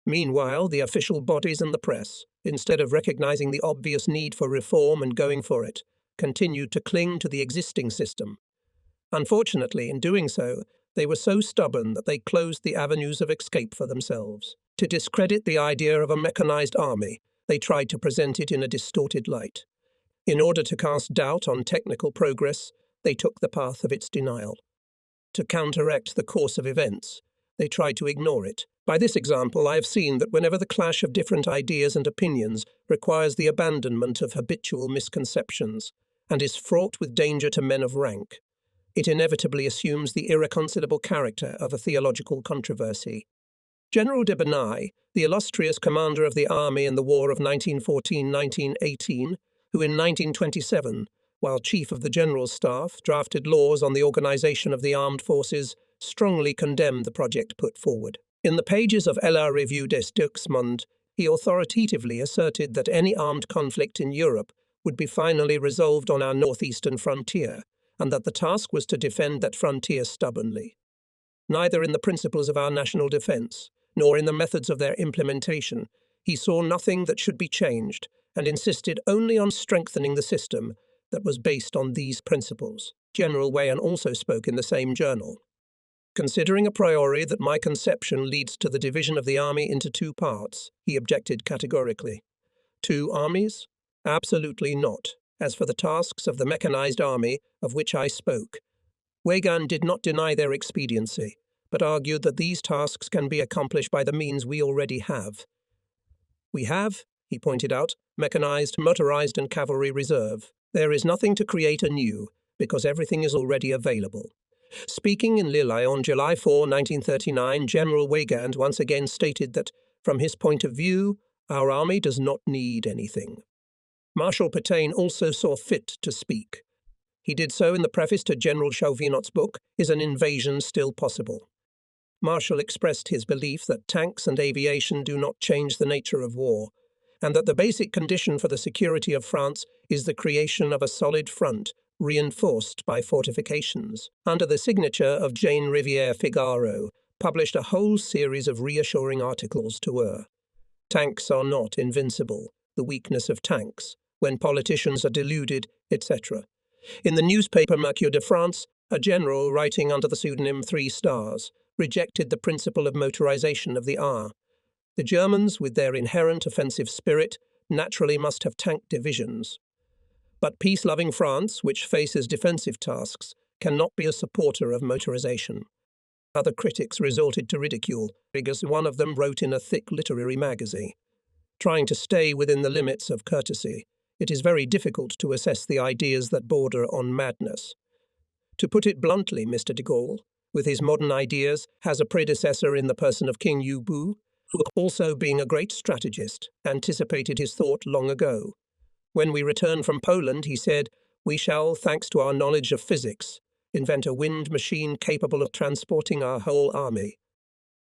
Meanwhile, the official bodies and the press, instead of recognizing the obvious need for reform and going for it, continued to cling to the existing system. Unfortunately, in doing so, they were so stubborn that they closed the avenues of escape for themselves. To discredit the idea of a mechanized army, they tried to present it in a distorted light. In order to cast doubt on technical progress, they took the path of its denial. To counteract the course of events, they tried to ignore it. By this example, I have seen that whenever the clash of different ideas and opinions requires the abandonment of habitual misconceptions and is fraught with danger to men of rank, it inevitably assumes the irreconcilable character of a theological controversy. General de Benay, the illustrious commander of the army in the War of 1914-1918, who in 1927, while Chief of the General Staff, drafted laws on the organization of the armed forces, strongly condemned the project put forward. In the pages of La Revue des Deux Mondes, he authoritatively asserted that any armed conflict in Europe would be finally resolved on our northeastern frontier, and that the task was to defend that frontier stubbornly. Neither in the principles of our national defense, nor in the methods of their implementation, he saw nothing that should be changed, and insisted only on strengthening the system that was based on these principles. General Weyen also spoke in the same journal. Considering a priori that my conception leads to the division of the army into two parts, he objected categorically. Two armies? Absolutely not. As for the tasks of the mechanized army, of which I spoke, Weyen did not deny their expediency, but argued that these tasks can be accomplished by the means we already have. We have, he pointed out, mechanized, motorized and cavalry reserve. There is nothing to create anew, because everything is already available. Speaking in Lille on July 4, 1939, General Weygand once again stated that, from his point of view, our army does not need anything. Marshal Pétain also saw fit to speak. He did so in the preface to General Chauvinot's book, Is an Invasion Still Possible? Marshal expressed his belief that tanks and aviation do not change the nature of war, and that the basic condition for the security of France is the creation of a solid front, reinforced by fortifications. Under the signature of Jane Rivière Figaro, published a whole series of reassuring articles to her. Tanks are not invincible, the weakness of tanks, when politicians are deluded, etc. In the newspaper Mercure de France, a general writing under the pseudonym 3 Stars rejected the principle of motorization of the R. The Germans, with their inherent offensive spirit, naturally must have tank divisions. But peace-loving France, which faces defensive tasks, cannot be a supporter of motorization. Other critics resorted to ridicule, because one of them wrote in a thick literary magazine. Trying to stay within the limits of courtesy, it is very difficult to assess the ideas that border on madness. To put it bluntly, Mr. de Gaulle, with his modern ideas, has a predecessor in the person of King Yu Bu, who, also being a great strategist, anticipated his thought long ago. When we return from Poland, he said, we shall, thanks to our knowledge of physics, invent a wind machine capable of transporting our whole army.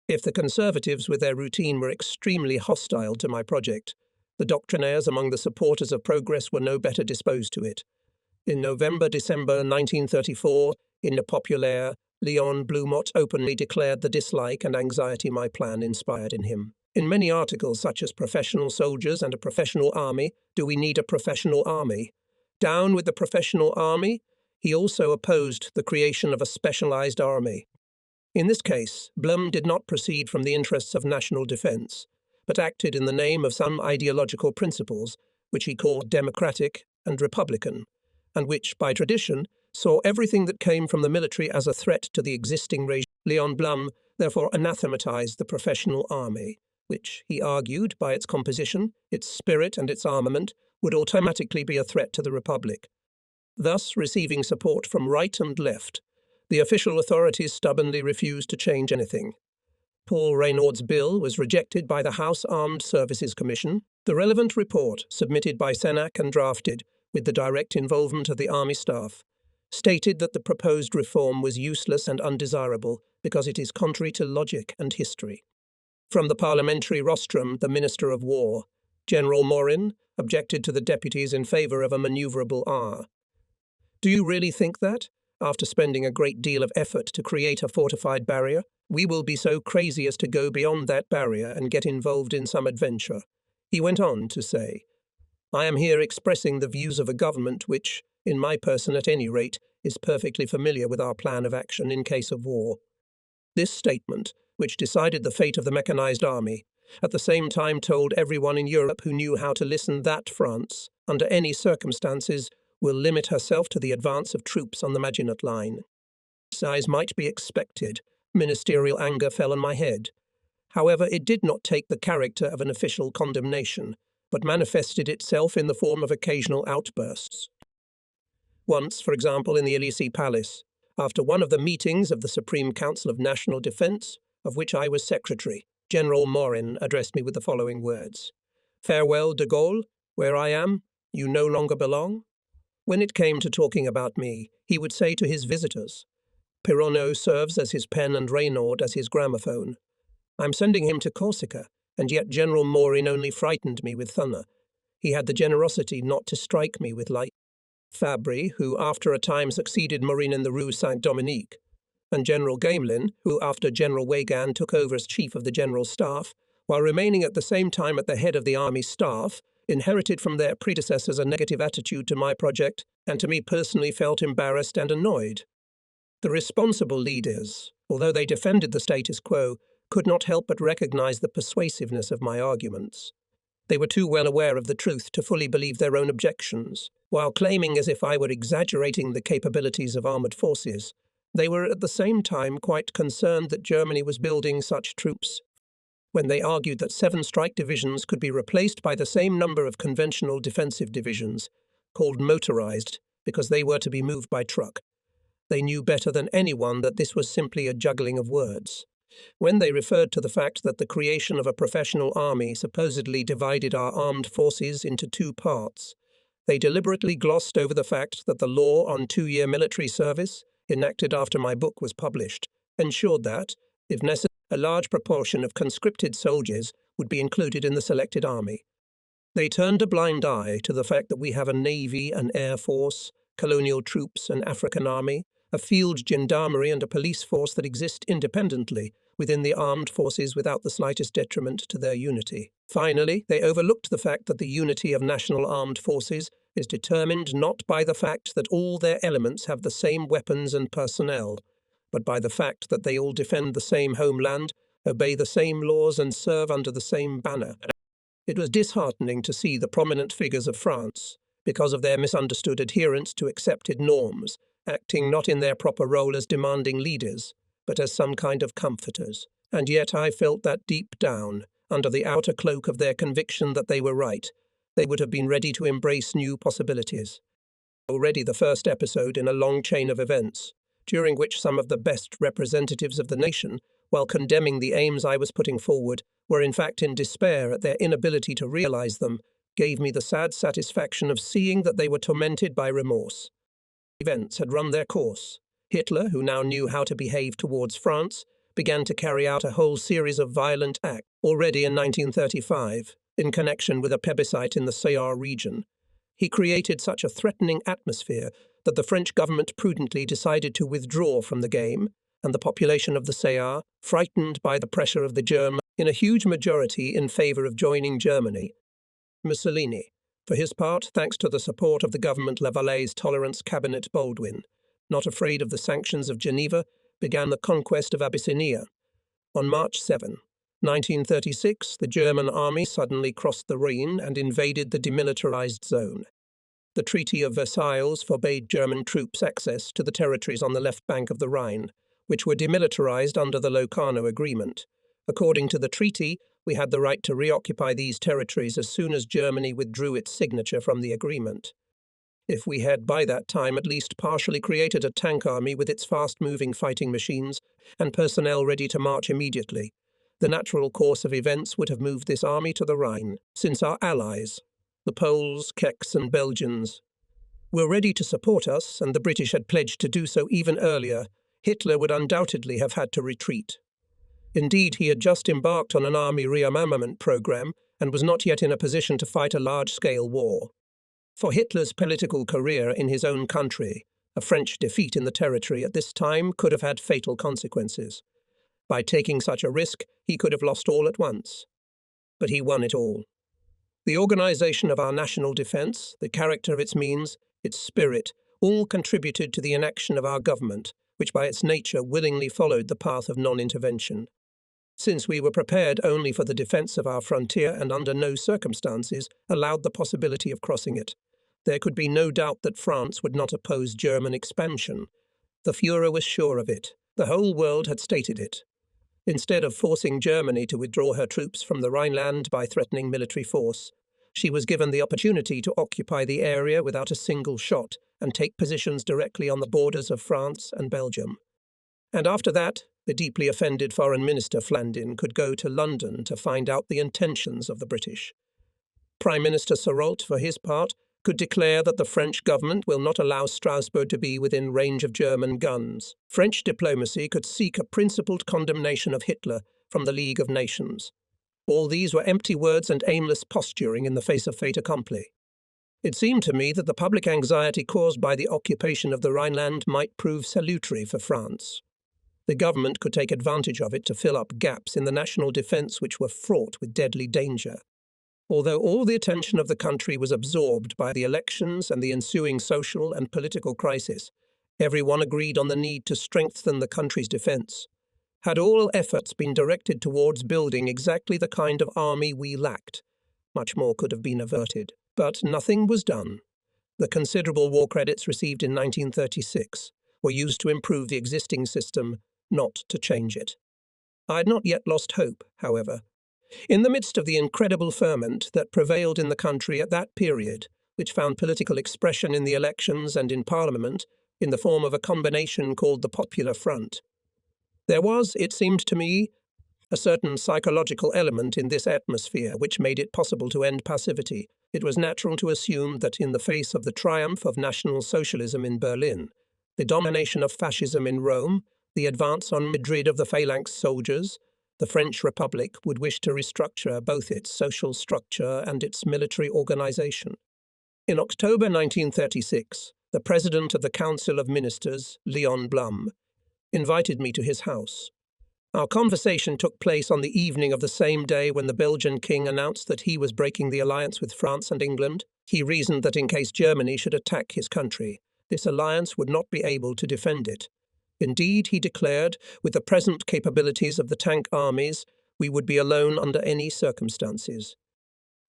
If the Conservatives with their routine were extremely hostile to my project, the doctrinaires among the supporters of progress were no better disposed to it. In November-December 1934, in Le Populaire, Léon Blumot openly declared the dislike and anxiety my plan inspired in him. In many articles such as Professional Soldiers and a Professional Army, Do We Need a Professional Army? Down with the professional army, he also opposed the creation of a specialized army. In this case, Blum did not proceed from the interests of national defense, but acted in the name of some ideological principles, which he called democratic and republican, and which, by tradition, saw everything that came from the military as a threat to the existing regime. Léon Blum therefore anathematized the professional army, which, he argued, by its composition, its spirit and its armament, would automatically be a threat to the Republic. Thus, receiving support from right and left, the official authorities stubbornly refused to change anything. Paul Reynaud's bill was rejected by the House Armed Services Commission. The relevant report, submitted by Senac and drafted, with the direct involvement of the Army staff, stated that the proposed reform was useless and undesirable because it is contrary to logic and history. From the parliamentary rostrum, the Minister of War, General Morin, objected to the deputies in favour of a manoeuvrable R. Do you really think that, after spending a great deal of effort to create a fortified barrier, we will be so crazy as to go beyond that barrier and get involved in some adventure? He went on to say, I am here expressing the views of a government which, in my person at any rate, is perfectly familiar with our plan of action in case of war. This statement, which decided the fate of the mechanized army, at the same time told everyone in Europe who knew how to listen that France, under any circumstances, will limit herself to the advance of troops on the Maginot Line. As might be expected, ministerial anger fell on my head. However, it did not take the character of an official condemnation, but manifested itself in the form of occasional outbursts. Once, for example, in the Élysée Palace, after one of the meetings of the Supreme Council of National Defense, of which I was secretary, General Morin addressed me with the following words: "Farewell, de Gaulle, where I am, you no longer belong." When it came to talking about me, he would say to his visitors, "Pironneau serves as his pen and Reynaud as his gramophone. I'm sending him to Corsica, and yet General Morin only frightened me with thunder. He had the generosity not to strike me with light." Fabry, who after a time succeeded Morin in the Rue Saint-Dominique, and General Gamelin, who after General Weygand took over as Chief of the General Staff, while remaining at the same time at the head of the Army Staff, inherited from their predecessors a negative attitude to my project, and to me personally felt embarrassed and annoyed. The responsible leaders, although they defended the status quo, could not help but recognize the persuasiveness of my arguments. They were too well aware of the truth to fully believe their own objections. While claiming as if I were exaggerating the capabilities of armoured forces, they were at the same time quite concerned that Germany was building such troops. When they argued that 7 strike divisions could be replaced by the same number of conventional defensive divisions, called motorized, because they were to be moved by truck, they knew better than anyone that this was simply a juggling of words. When they referred to the fact that the creation of a professional army supposedly divided our armed forces into 2 parts, they deliberately glossed over the fact that the law on 2-year military service, enacted after my book was published, ensured that, if necessary, a large proportion of conscripted soldiers would be included in the selected army. They turned a blind eye to the fact that we have a navy, an air force, colonial troops, an African army, a field gendarmerie and a police force that exist independently within the armed forces without the slightest detriment to their unity. Finally, they overlooked the fact that the unity of national armed forces is determined not by the fact that all their elements have the same weapons and personnel, but by the fact that they all defend the same homeland, obey the same laws and serve under the same banner. It was disheartening to see the prominent figures of France, because of their misunderstood adherence to accepted norms, acting not in their proper role as demanding leaders, but as some kind of comforters. And yet I felt that deep down, under the outer cloak of their conviction that they were right, they would have been ready to embrace new possibilities. Already the first episode in a long chain of events, during which some of the best representatives of the nation, while condemning the aims I was putting forward, were in fact in despair at their inability to realize them, gave me the sad satisfaction of seeing that they were tormented by remorse. Events had run their course. Hitler, who now knew how to behave towards France, began to carry out a whole series of violent acts already in 1935, in connection with a plebiscite in the Sayre region. He created such a threatening atmosphere that the French government prudently decided to withdraw from the game, and the population of the Sayre, frightened by the pressure of the Germans, in a huge majority in favour of joining Germany. Mussolini, for his part, thanks to the support of the government Lavallee's tolerance cabinet Baldwin, not afraid of the sanctions of Geneva, began the conquest of Abyssinia. On March 7, 1936, the German army suddenly crossed the Rhine and invaded the demilitarized zone. The Treaty of Versailles forbade German troops access to the territories on the left bank of the Rhine, which were demilitarized under the Locarno Agreement. According to the treaty, we had the right to reoccupy these territories as soon as Germany withdrew its signature from the agreement. If we had by that time at least partially created a tank army with its fast-moving fighting machines and personnel ready to march immediately, the natural course of events would have moved this army to the Rhine, since our allies, the Poles, Czechs and Belgians, were ready to support us, and the British had pledged to do so even earlier. Hitler would undoubtedly have had to retreat. Indeed, he had just embarked on an army rearmament program and was not yet in a position to fight a large-scale war. For Hitler's political career in his own country, a French defeat in the territory at this time could have had fatal consequences. By taking such a risk, he could have lost all at once. But he won it all. The organization of our national defense, the character of its means, its spirit, all contributed to the inaction of our government, which by its nature willingly followed the path of non-intervention. since we were prepared only for the defence of our frontier and under no circumstances allowed the possibility of crossing it. There could be no doubt that France would not oppose German expansion. The Führer was sure of it. The whole world had stated it. Instead of forcing Germany to withdraw her troops from the Rhineland by threatening military force, she was given the opportunity to occupy the area without a single shot and take positions directly on the borders of France and Belgium. And after that, the deeply offended Foreign Minister Flandin could go to London to find out the intentions of the British. Prime Minister Sorolt, for his part, could declare that the French government will not allow Strasbourg to be within range of German guns. French diplomacy could seek a principled condemnation of Hitler from the League of Nations. All these were empty words and aimless posturing in the face of fait accompli. It seemed to me that the public anxiety caused by the occupation of the Rhineland might prove salutary for France. The government could take advantage of it to fill up gaps in the national defence which were fraught with deadly danger. Although all the attention of the country was absorbed by the elections and the ensuing social and political crisis, everyone agreed on the need to strengthen the country's defence. Had all efforts been directed towards building exactly the kind of army we lacked, much more could have been averted. But nothing was done. The considerable war credits received in 1936 were used to improve the existing system, not to change it. I had not yet lost hope, however. In the midst of the incredible ferment that prevailed in the country at that period, which found political expression in the elections and in Parliament, in the form of a combination called the Popular Front, there was, it seemed to me, a certain psychological element in this atmosphere which made it possible to end passivity. It was natural to assume that in the face of the triumph of National Socialism in Berlin, the domination of fascism in Rome, the advance on Madrid of the phalanx soldiers, the French Republic would wish to restructure both its social structure and its military organization. In October 1936, the President of the Council of Ministers, Leon Blum, invited me to his house. Our conversation took place on the evening of the same day when the Belgian king announced that he was breaking the alliance with France and England. He reasoned that in case Germany should attack his country, this alliance would not be able to defend it. Indeed, he declared, with the present capabilities of the tank armies, we would be alone under any circumstances.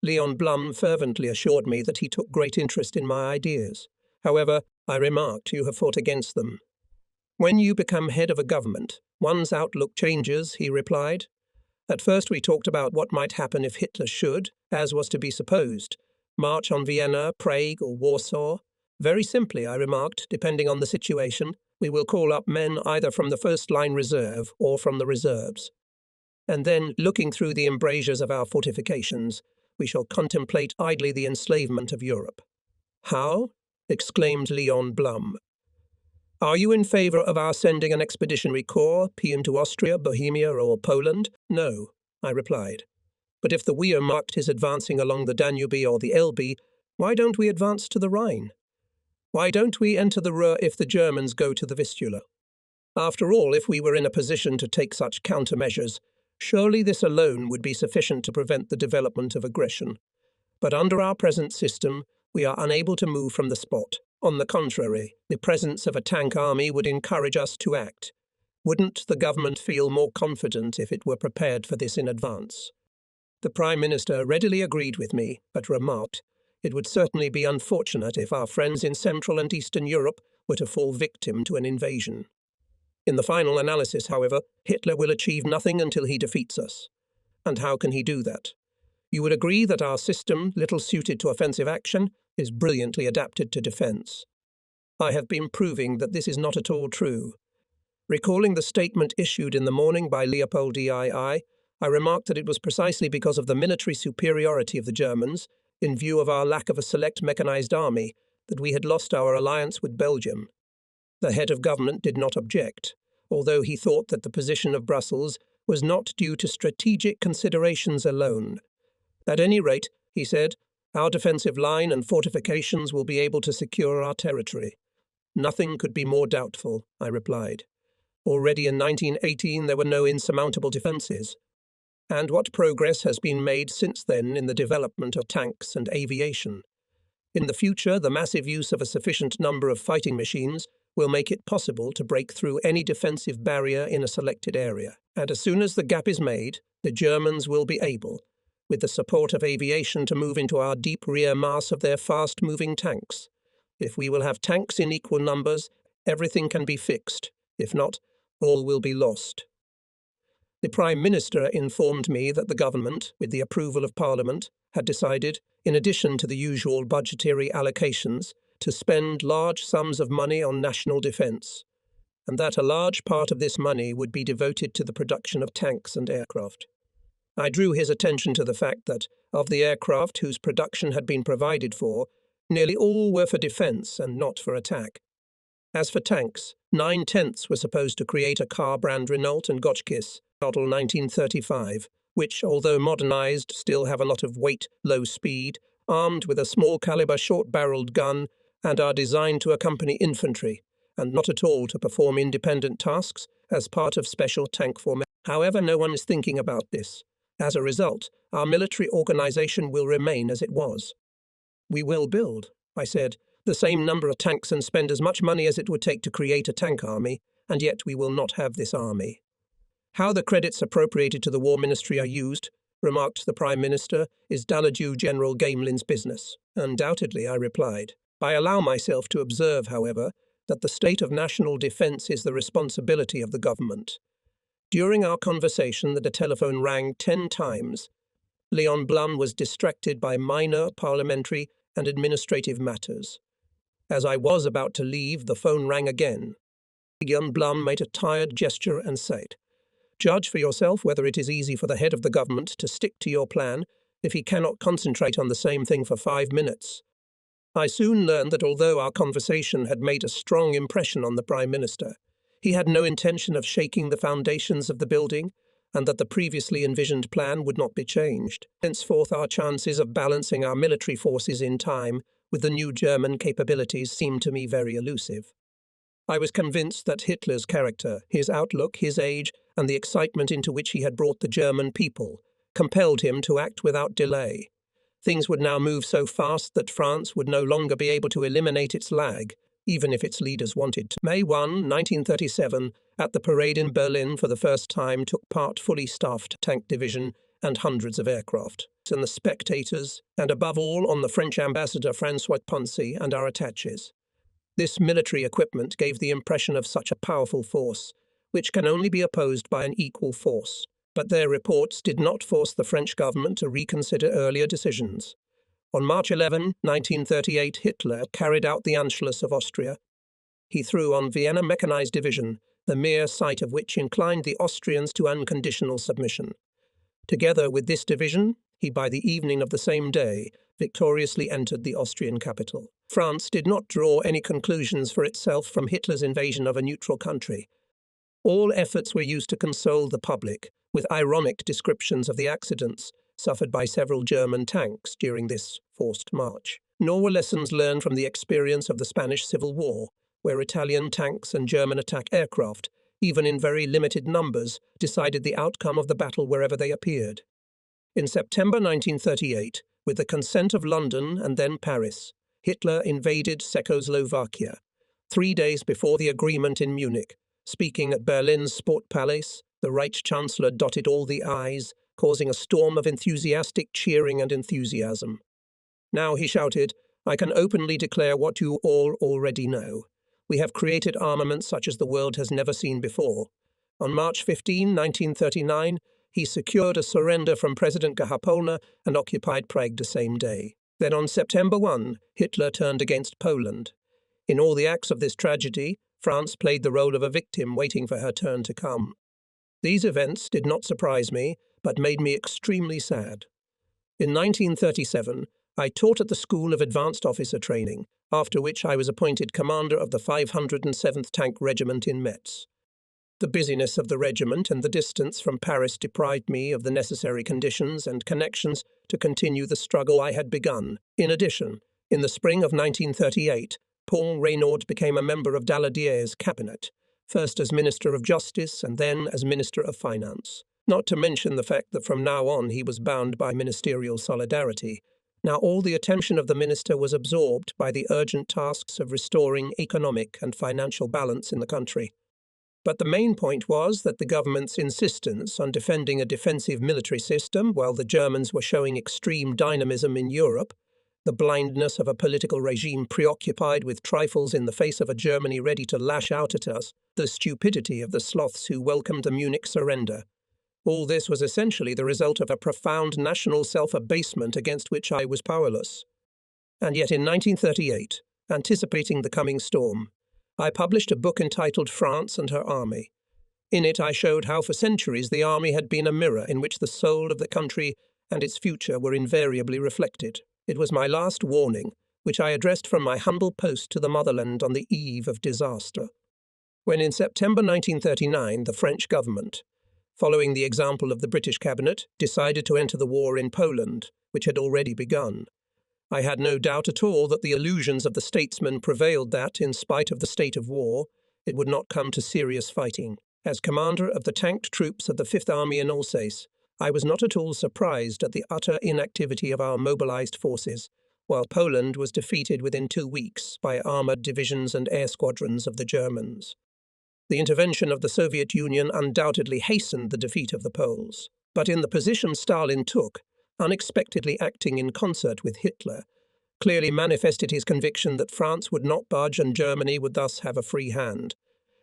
Leon Blum fervently assured me that he took great interest in my ideas. However, I remarked, you have fought against them. When you become head of a government, one's outlook changes, he replied. At first we talked about what might happen if Hitler should, as was to be supposed, march on Vienna, Prague, or Warsaw. Very simply, I remarked, depending on the situation, we will call up men either from the first-line reserve or from the reserves. And then, looking through the embrasures of our fortifications, we shall contemplate idly the enslavement of Europe. How? Exclaimed Leon Blum. Are you in favour of our sending an expeditionary corps, into Austria, Bohemia, or Poland? No, I replied. But if the Wehrmacht is advancing along the Danube or the Elbe, why don't we advance to the Rhine? Why don't we enter the Ruhr if the Germans go to the Vistula? After all, if we were in a position to take such countermeasures, surely this alone would be sufficient to prevent the development of aggression. But under our present system, we are unable to move from the spot. On the contrary, the presence of a tank army would encourage us to act. Wouldn't the government feel more confident if it were prepared for this in advance? The Prime Minister readily agreed with me, but remarked, it would certainly be unfortunate if our friends in Central and Eastern Europe were to fall victim to an invasion. In the final analysis, however, Hitler will achieve nothing until he defeats us. And how can he do that? You would agree that our system, little suited to offensive action, is brilliantly adapted to defence. I have been proving that this is not at all true. Recalling the statement issued in the morning by Leopold II, I remarked that it was precisely because of the military superiority of the Germans, in view of our lack of a select mechanized army, that we had lost our alliance with Belgium. The head of government did not object, although he thought that the position of Brussels was not due to strategic considerations alone. At any rate, he said, our defensive line and fortifications will be able to secure our territory. Nothing could be more doubtful, I replied. Already in 1918 there were no insurmountable defences. And what progress has been made since then in the development of tanks and aviation? In the future, the massive use of a sufficient number of fighting machines will make it possible to break through any defensive barrier in a selected area. And as soon as the gap is made, the Germans will be able, with the support of aviation, to move into our deep rear mass of their fast-moving tanks. If we will have tanks in equal numbers, everything can be fixed. If not, all will be lost. The Prime Minister informed me that the government, with the approval of Parliament, had decided, in addition to the usual budgetary allocations, to spend large sums of money on national defence, and that a large part of this money would be devoted to the production of tanks and aircraft. I drew his attention to the fact that, of the aircraft whose production had been provided for, nearly all were for defence and not for attack. As for tanks, 9/10 were supposed to create a car brand Renault and Gotchkis, model 1935, which, although modernised, still have a lot of weight, low speed, armed with a small-caliber short-barreled gun, and are designed to accompany infantry, and not at all to perform independent tasks as part of special tank formation. However, no one is thinking about this. As a result, our military organisation will remain as it was. We will build, I said, the same number of tanks and spend as much money as it would take to create a tank army, and yet we will not have this army. How the credits appropriated to the War Ministry are used, remarked the Prime Minister, is Daladieu General Gamelin's business. Undoubtedly, I replied. I allow myself to observe, however, that the state of national defence is the responsibility of the government. During our conversation, the telephone rang 10 times. Leon Blum was distracted by minor parliamentary and administrative matters. As I was about to leave, the phone rang again. Leon Blum made a tired gesture and said, "Judge for yourself whether it is easy for the head of the government to stick to your plan if he cannot concentrate on the same thing for 5 minutes. I soon learned that although our conversation had made a strong impression on the Prime Minister, he had no intention of shaking the foundations of the building, and that the previously envisioned plan would not be changed. Henceforth, our chances of balancing our military forces in time with the new German capabilities seemed to me very elusive. I was convinced that Hitler's character, his outlook, his age, and the excitement into which he had brought the German people compelled him to act without delay. Things would now move so fast that France would no longer be able to eliminate its lag, even if its leaders wanted to. May 1, 1937, at the parade in Berlin for the first time took part fully staffed tank division and hundreds of aircraft. And the spectators, and above all on the French ambassador François Poncy and our attaches. This military equipment gave the impression of such a powerful force, which can only be opposed by an equal force. But their reports did not force the French government to reconsider earlier decisions. On March 11, 1938, Hitler carried out the Anschluss of Austria. He threw on Vienna Mechanized Division, the mere sight of which inclined the Austrians to unconditional submission. Together with this division, he, by the evening of the same day, victoriously entered the Austrian capital. France did not draw any conclusions for itself from Hitler's invasion of a neutral country. All efforts were used to console the public, with ironic descriptions of the accidents suffered by several German tanks during this forced march. Nor were lessons learned from the experience of the Spanish Civil War, where Italian tanks and German attack aircraft, even in very limited numbers, decided the outcome of the battle wherever they appeared. In September 1938, with the consent of London and then Paris, Hitler invaded Czechoslovakia. 3 days before the agreement in Munich, speaking at Berlin's Sport Palace, the Reich Chancellor dotted all the I's, causing a storm of enthusiastic cheering and enthusiasm. Now, he shouted, "I can openly declare what you all already know. We have created armaments such as the world has never seen before." On March 15, 1939, he secured a surrender from President Gahapolna and occupied Prague the same day. Then on September 1, Hitler turned against Poland. In all the acts of this tragedy, France played the role of a victim waiting for her turn to come. These events did not surprise me, but made me extremely sad. In 1937, I taught at the School of Advanced Officer Training, after which I was appointed commander of the 507th Tank Regiment in Metz. The busyness of the regiment and the distance from Paris deprived me of the necessary conditions and connections to continue the struggle I had begun. In addition, in the spring of 1938, Paul Reynaud became a member of Daladieu's cabinet, first as Minister of Justice and then as Minister of Finance. Not to mention the fact that from now on he was bound by ministerial solidarity. Now all the attention of the minister was absorbed by the urgent tasks of restoring economic and financial balance in the country. But the main point was that the government's insistence on defending a defensive military system while the Germans were showing extreme dynamism in Europe, the blindness of a political regime preoccupied with trifles in the face of a Germany ready to lash out at us, the stupidity of the sloths who welcomed the Munich surrender. All this was essentially the result of a profound national self-abasement against which I was powerless. And yet in 1938, anticipating the coming storm, I published a book entitled France and Her Army. In it I showed how for centuries the army had been a mirror in which the soul of the country and its future were invariably reflected. It was my last warning, which I addressed from my humble post to the motherland on the eve of disaster. When in September 1939 the French government, following the example of the British cabinet, decided to enter the war in Poland, which had already begun, I had no doubt at all that the illusions of the statesmen prevailed that, in spite of the state of war, it would not come to serious fighting. As commander of the tanked troops of the Fifth Army in Alsace, I was not at all surprised at the utter inactivity of our mobilized forces, while Poland was defeated within 2 weeks by armored divisions and air squadrons of the Germans. The intervention of the Soviet Union undoubtedly hastened the defeat of the Poles, but in the position Stalin took, unexpectedly acting in concert with Hitler, clearly manifested his conviction that France would not budge and Germany would thus have a free hand,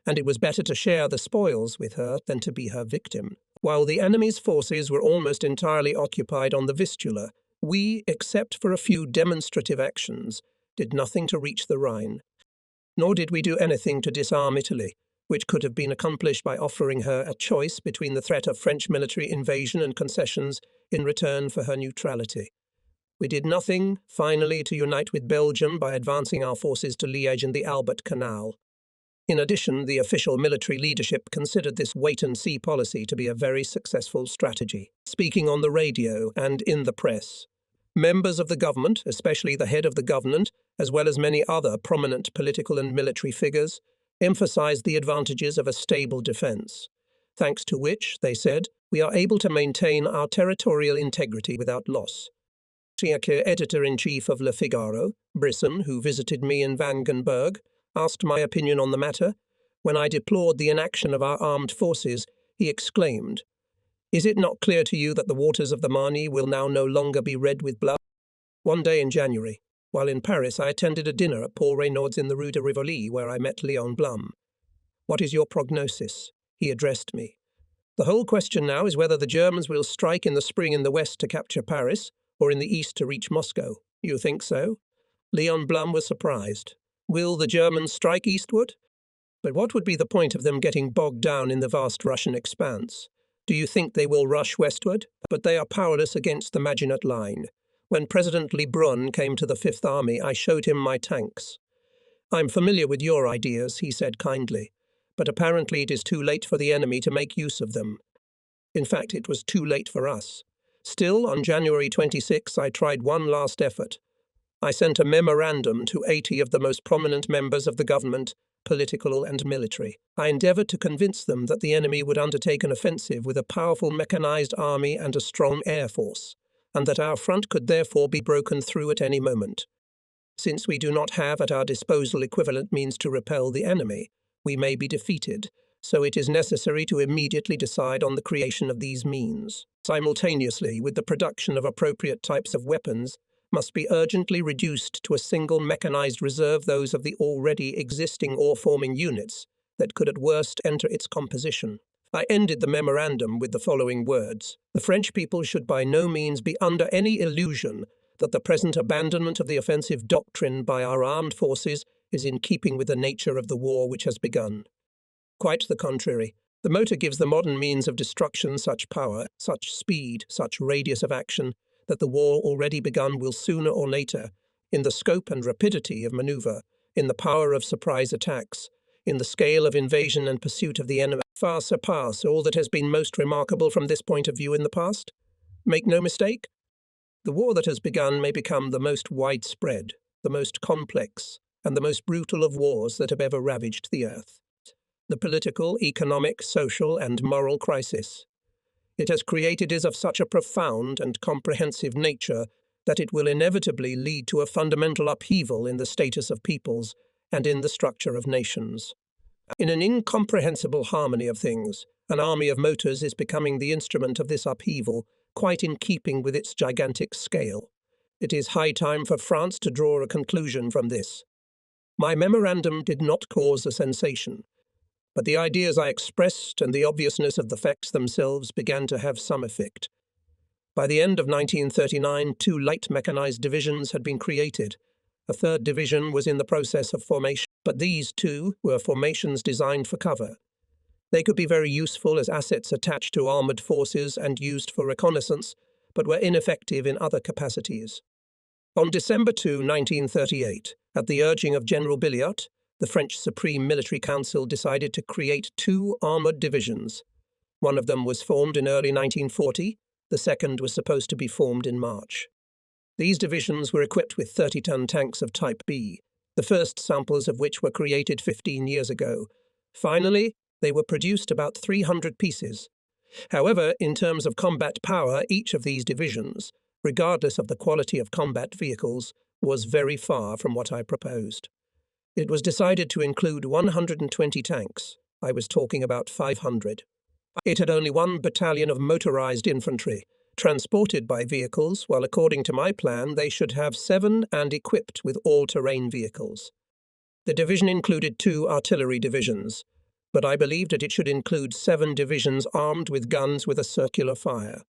and it was better to share the spoils with her than to be her victim. While the enemy's forces were almost entirely occupied on the Vistula, we, except for a few demonstrative actions, did nothing to reach the Rhine. Nor did we do anything to disarm Italy, which could have been accomplished by offering her a choice between the threat of French military invasion and concessions in return for her neutrality. We did nothing, finally, to unite with Belgium by advancing our forces to Liège and the Albert Canal. In addition, the official military leadership considered this wait-and-see policy to be a very successful strategy. Speaking on the radio and in the press, members of the government, especially the head of the government, as well as many other prominent political and military figures, emphasized the advantages of a stable defense, thanks to which, they said, we are able to maintain our territorial integrity without loss. Editor-in-chief of Le Figaro, Brisson, who visited me in Vangenberg, asked my opinion on the matter. When I deplored the inaction of our armed forces, he exclaimed, "Is it not clear to you that the waters of the Marne will now no longer be red with blood?" One day in January, while in Paris, I attended a dinner at Paul Reynaud's in the Rue de Rivoli, where I met Léon Blum. "What is your prognosis?" he addressed me. "The whole question now is whether the Germans will strike in the spring in the west to capture Paris, or in the east to reach Moscow. You think so?" Léon Blum was surprised. "Will the Germans strike eastward? But what would be the point of them getting bogged down in the vast Russian expanse? Do you think they will rush westward? But they are powerless against the Maginot Line. When President Lebrun came to the Fifth Army, I showed him my tanks. 'I'm familiar with your ideas,' he said kindly, 'but apparently it is too late for the enemy to make use of them.' In fact, it was too late for us. Still, on January 26, I tried one last effort. I sent a memorandum to 80 of the most prominent members of the government, political and military. I endeavoured to convince them that the enemy would undertake an offensive with a powerful mechanized army and a strong air force, and that our front could therefore be broken through at any moment. Since we do not have at our disposal equivalent means to repel the enemy, we may be defeated, so it is necessary to immediately decide on the creation of these means. Simultaneously, with the production of appropriate types of weapons, must be urgently reduced to a single mechanized reserve those of the already existing ore-forming units that could at worst enter its composition. I ended the memorandum with the following words: "The French people should by no means be under any illusion that the present abandonment of the offensive doctrine by our armed forces is in keeping with the nature of the war which has begun. Quite the contrary. The motor gives the modern means of destruction such power, such speed, such radius of action, that the war already begun will sooner or later, in the scope and rapidity of maneuver, in the power of surprise attacks, in the scale of invasion and pursuit of the enemy, far surpass all that has been most remarkable from this point of view in the past. Make no mistake, the war that has begun may become the most widespread, the most complex, and the most brutal of wars that have ever ravaged the earth. The political, economic, social, and moral crisis it has created is of such a profound and comprehensive nature that it will inevitably lead to a fundamental upheaval in the status of peoples and in the structure of nations. In an incomprehensible harmony of things, an army of motors is becoming the instrument of this upheaval, quite in keeping with its gigantic scale. It is high time for France to draw a conclusion from this. My memorandum did not cause a sensation, but the ideas I expressed and the obviousness of the facts themselves began to have some effect. By the end of 1939, 2 light mechanized divisions had been created. A third division was in the process of formation, but these 2 were formations designed for cover. They could be very useful as assets attached to armoured forces and used for reconnaissance, but were ineffective in other capacities. On December 2, 1938, at the urging of General Billiot, the French Supreme Military Council decided to create 2 armoured divisions. One of them was formed in early 1940, the second was supposed to be formed in March. These divisions were equipped with 30-ton tanks of Type B, the first samples of which were created 15 years ago. Finally, they were produced about 300 pieces. However, in terms of combat power, each of these divisions, regardless of the quality of combat vehicles, was very far from what I proposed. It was decided to include 120 tanks. I was talking about 500. It had only 1 battalion of motorized infantry, transported by vehicles, while according to my plan they should have 7 and equipped with all-terrain vehicles. The division included 2 artillery divisions, but I believed that it should include 7 divisions armed with guns with a circular fire.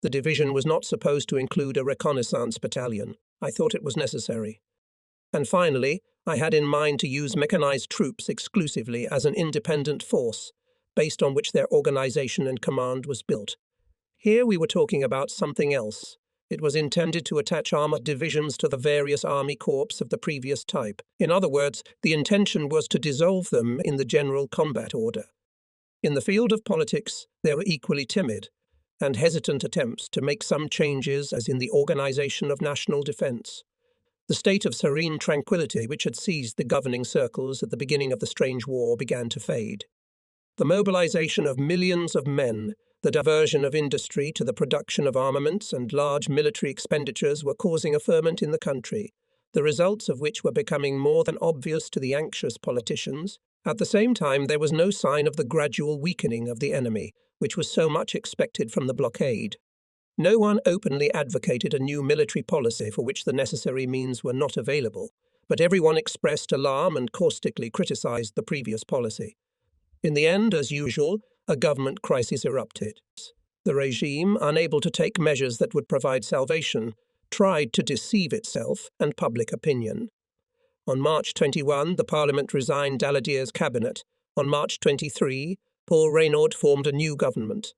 The division was not supposed to include a reconnaissance battalion. I thought it was necessary. And finally, I had in mind to use mechanized troops exclusively as an independent force, based on which their organization and command was built. Here we were talking about something else. It was intended to attach armored divisions to the various army corps of the previous type. In other words, the intention was to dissolve them in the general combat order. In the field of politics, there were equally timid and hesitant attempts to make some changes as in the organization of national defense. The state of serene tranquility which had seized the governing circles at the beginning of the strange war began to fade. The mobilization of millions of men, the diversion of industry to the production of armaments and large military expenditures were causing a ferment in the country, the results of which were becoming more than obvious to the anxious politicians. At the same time, there was no sign of the gradual weakening of the enemy, which was so much expected from the blockade. No one openly advocated a new military policy for which the necessary means were not available, but everyone expressed alarm and caustically criticized the previous policy. In the end, as usual, a government crisis erupted. The regime, unable to take measures that would provide salvation, tried to deceive itself and public opinion. On March 21, the Parliament resigned Daladier's cabinet. On March 23, Paul Reynaud formed a new government.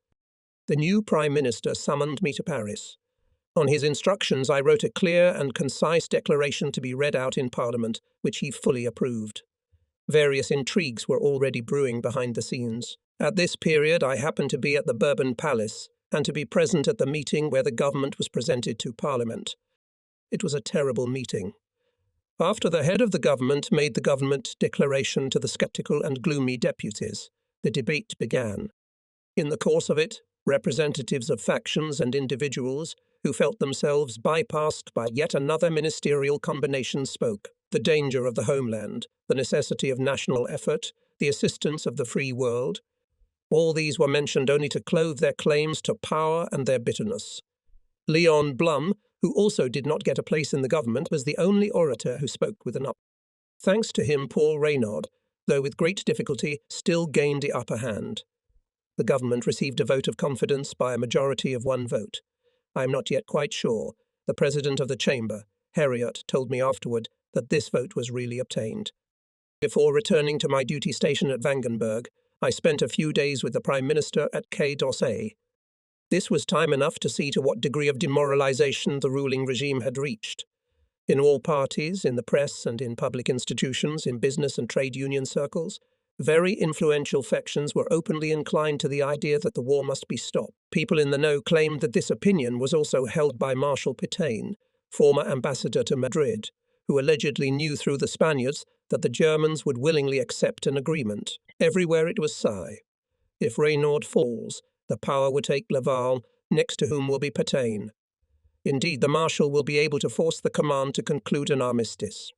The new Prime Minister summoned me to Paris. On his instructions, I wrote a clear and concise declaration to be read out in Parliament, which he fully approved. Various intrigues were already brewing behind the scenes. At this period, I happened to be at the Bourbon Palace and to be present at the meeting where the government was presented to Parliament. It was a terrible meeting. After the head of the government made the government declaration to the sceptical and gloomy deputies, the debate began. In the course of it, representatives of factions and individuals who felt themselves bypassed by yet another ministerial combination spoke. The danger of the homeland, the necessity of national effort, the assistance of the free world. All these were mentioned only to clothe their claims to power and their bitterness. Leon Blum, who also did not get a place in the government, was the only orator who spoke with an up. Thanks to him, Paul Reynaud, though with great difficulty, still gained the upper hand. The government received a vote of confidence by a majority of 1 vote. I am not yet quite sure. The President of the Chamber, Heriot, told me afterward that this vote was really obtained. Before returning to my duty station at Vangenberg, I spent a few days with the Prime Minister at Quai d'Orsay. This was time enough to see to what degree of demoralization the ruling regime had reached. In all parties, in the press and in public institutions, in business and trade union circles, very influential factions were openly inclined to the idea that the war must be stopped. People in the know claimed that this opinion was also held by Marshal Pétain, former ambassador to Madrid, who allegedly knew through the Spaniards that the Germans would willingly accept an agreement. Everywhere it was sigh. If Reynaud falls, the power will take Laval, next to whom will be Pétain. Indeed, the Marshal will be able to force the command to conclude an armistice.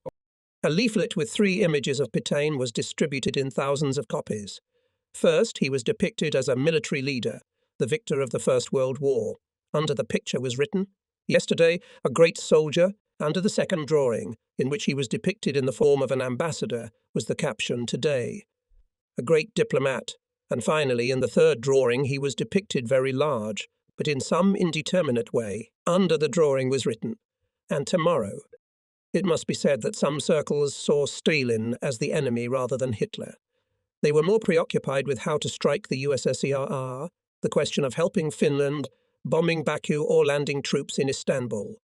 A leaflet with 3 images of Pétain was distributed in thousands of copies. First, he was depicted as a military leader, the victor of the First World War. Under the picture was written, "Yesterday, a great soldier." Under the second drawing, in which he was depicted in the form of an ambassador, was the caption, "Today." A great diplomat. And finally, in the third drawing, he was depicted very large, but in some indeterminate way. Under the drawing was written, "And tomorrow." It must be said that some circles saw Stalin as the enemy rather than Hitler. They were more preoccupied with how to strike the USSR, the question of helping Finland, bombing Baku or landing troops in Istanbul,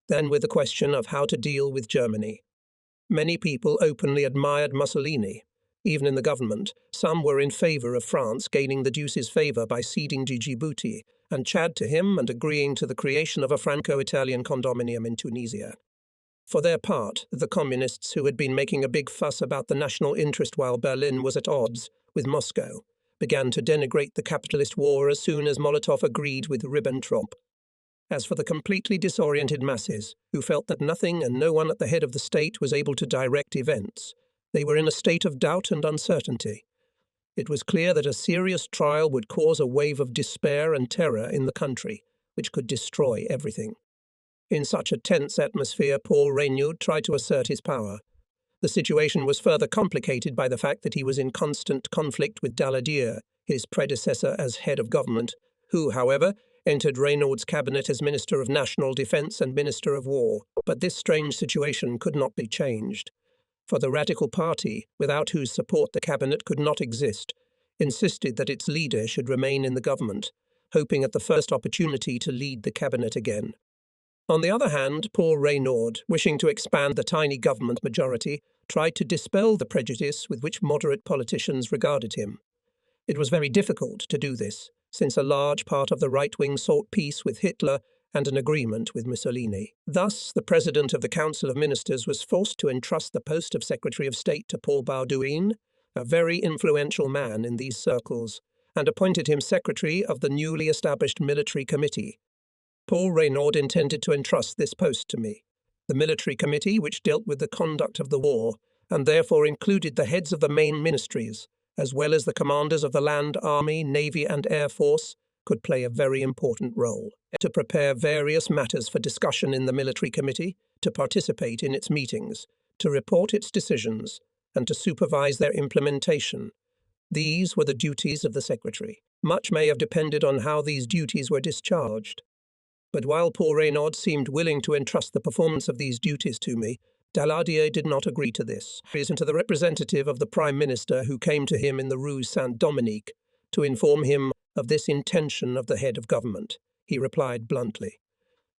than with the question of how to deal with Germany. Many people openly admired Mussolini. Even in the government, some were in favour of France gaining the Duce's favour by ceding Djibouti and Chad to him and agreeing to the creation of a Franco-Italian condominium in Tunisia. For their part, the communists, who had been making a big fuss about the national interest while Berlin was at odds with Moscow, began to denigrate the capitalist war as soon as Molotov agreed with Ribbentrop. As for the completely disoriented masses, who felt that nothing and no one at the head of the state was able to direct events, they were in a state of doubt and uncertainty. It was clear that a serious trial would cause a wave of despair and terror in the country, which could destroy everything. In such a tense atmosphere, Paul Reynaud tried to assert his power. The situation was further complicated by the fact that he was in constant conflict with Daladier, his predecessor as head of government, who, however, entered Reynaud's cabinet as Minister of National Defence and Minister of War. But this strange situation could not be changed. For the Radical Party, without whose support the cabinet could not exist, insisted that its leader should remain in the government, hoping at the first opportunity to lead the cabinet again. On the other hand, Paul Reynaud, wishing to expand the tiny government majority, tried to dispel the prejudice with which moderate politicians regarded him. It was very difficult to do this, since a large part of the right wing sought peace with Hitler and an agreement with Mussolini. Thus, the President of the Council of Ministers was forced to entrust the post of Secretary of State to Paul Bauduin, a very influential man in these circles, and appointed him Secretary of the newly established Military Committee. Paul Reynaud intended to entrust this post to me. The Military Committee, which dealt with the conduct of the war, and therefore included the heads of the main ministries, as well as the commanders of the Land, Army, Navy and Air Force, could play a very important role. To prepare various matters for discussion in the Military Committee, to participate in its meetings, to report its decisions, and to supervise their implementation. These were the duties of the Secretary. Much may have depended on how these duties were discharged. But while Paul Reynaud seemed willing to entrust the performance of these duties to me, Daladier did not agree to this. To the representative of the Prime Minister who came to him in the Rue Saint-Dominique to inform him of this intention of the head of government, he replied bluntly,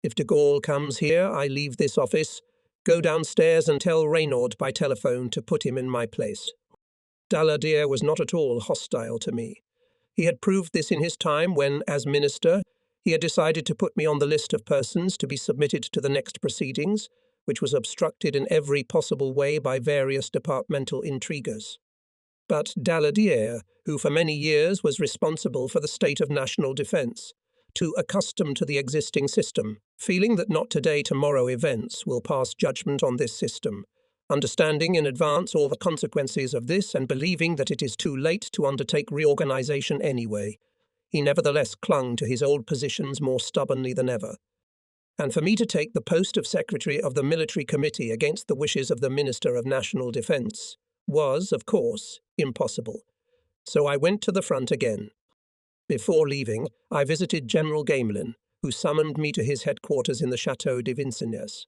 "If de Gaulle comes here, I leave this office. Go downstairs and tell Reynaud by telephone to put him in my place." Daladier was not at all hostile to me. He had proved this in his time when, as minister, he had decided to put me on the list of persons to be submitted to the next proceedings, which was obstructed in every possible way by various departmental intriguers. But Daladier, who for many years was responsible for the state of national defence, too accustomed to the existing system, feeling that not today, tomorrow events will pass judgment on this system, understanding in advance all the consequences of this and believing that it is too late to undertake reorganisation anyway, he nevertheless clung to his old positions more stubbornly than ever. And for me to take the post of Secretary of the Military Committee against the wishes of the Minister of National Defence was, of course, impossible. So I went to the front again. Before leaving, I visited General Gamelin, who summoned me to his headquarters in the Château de Vincennes.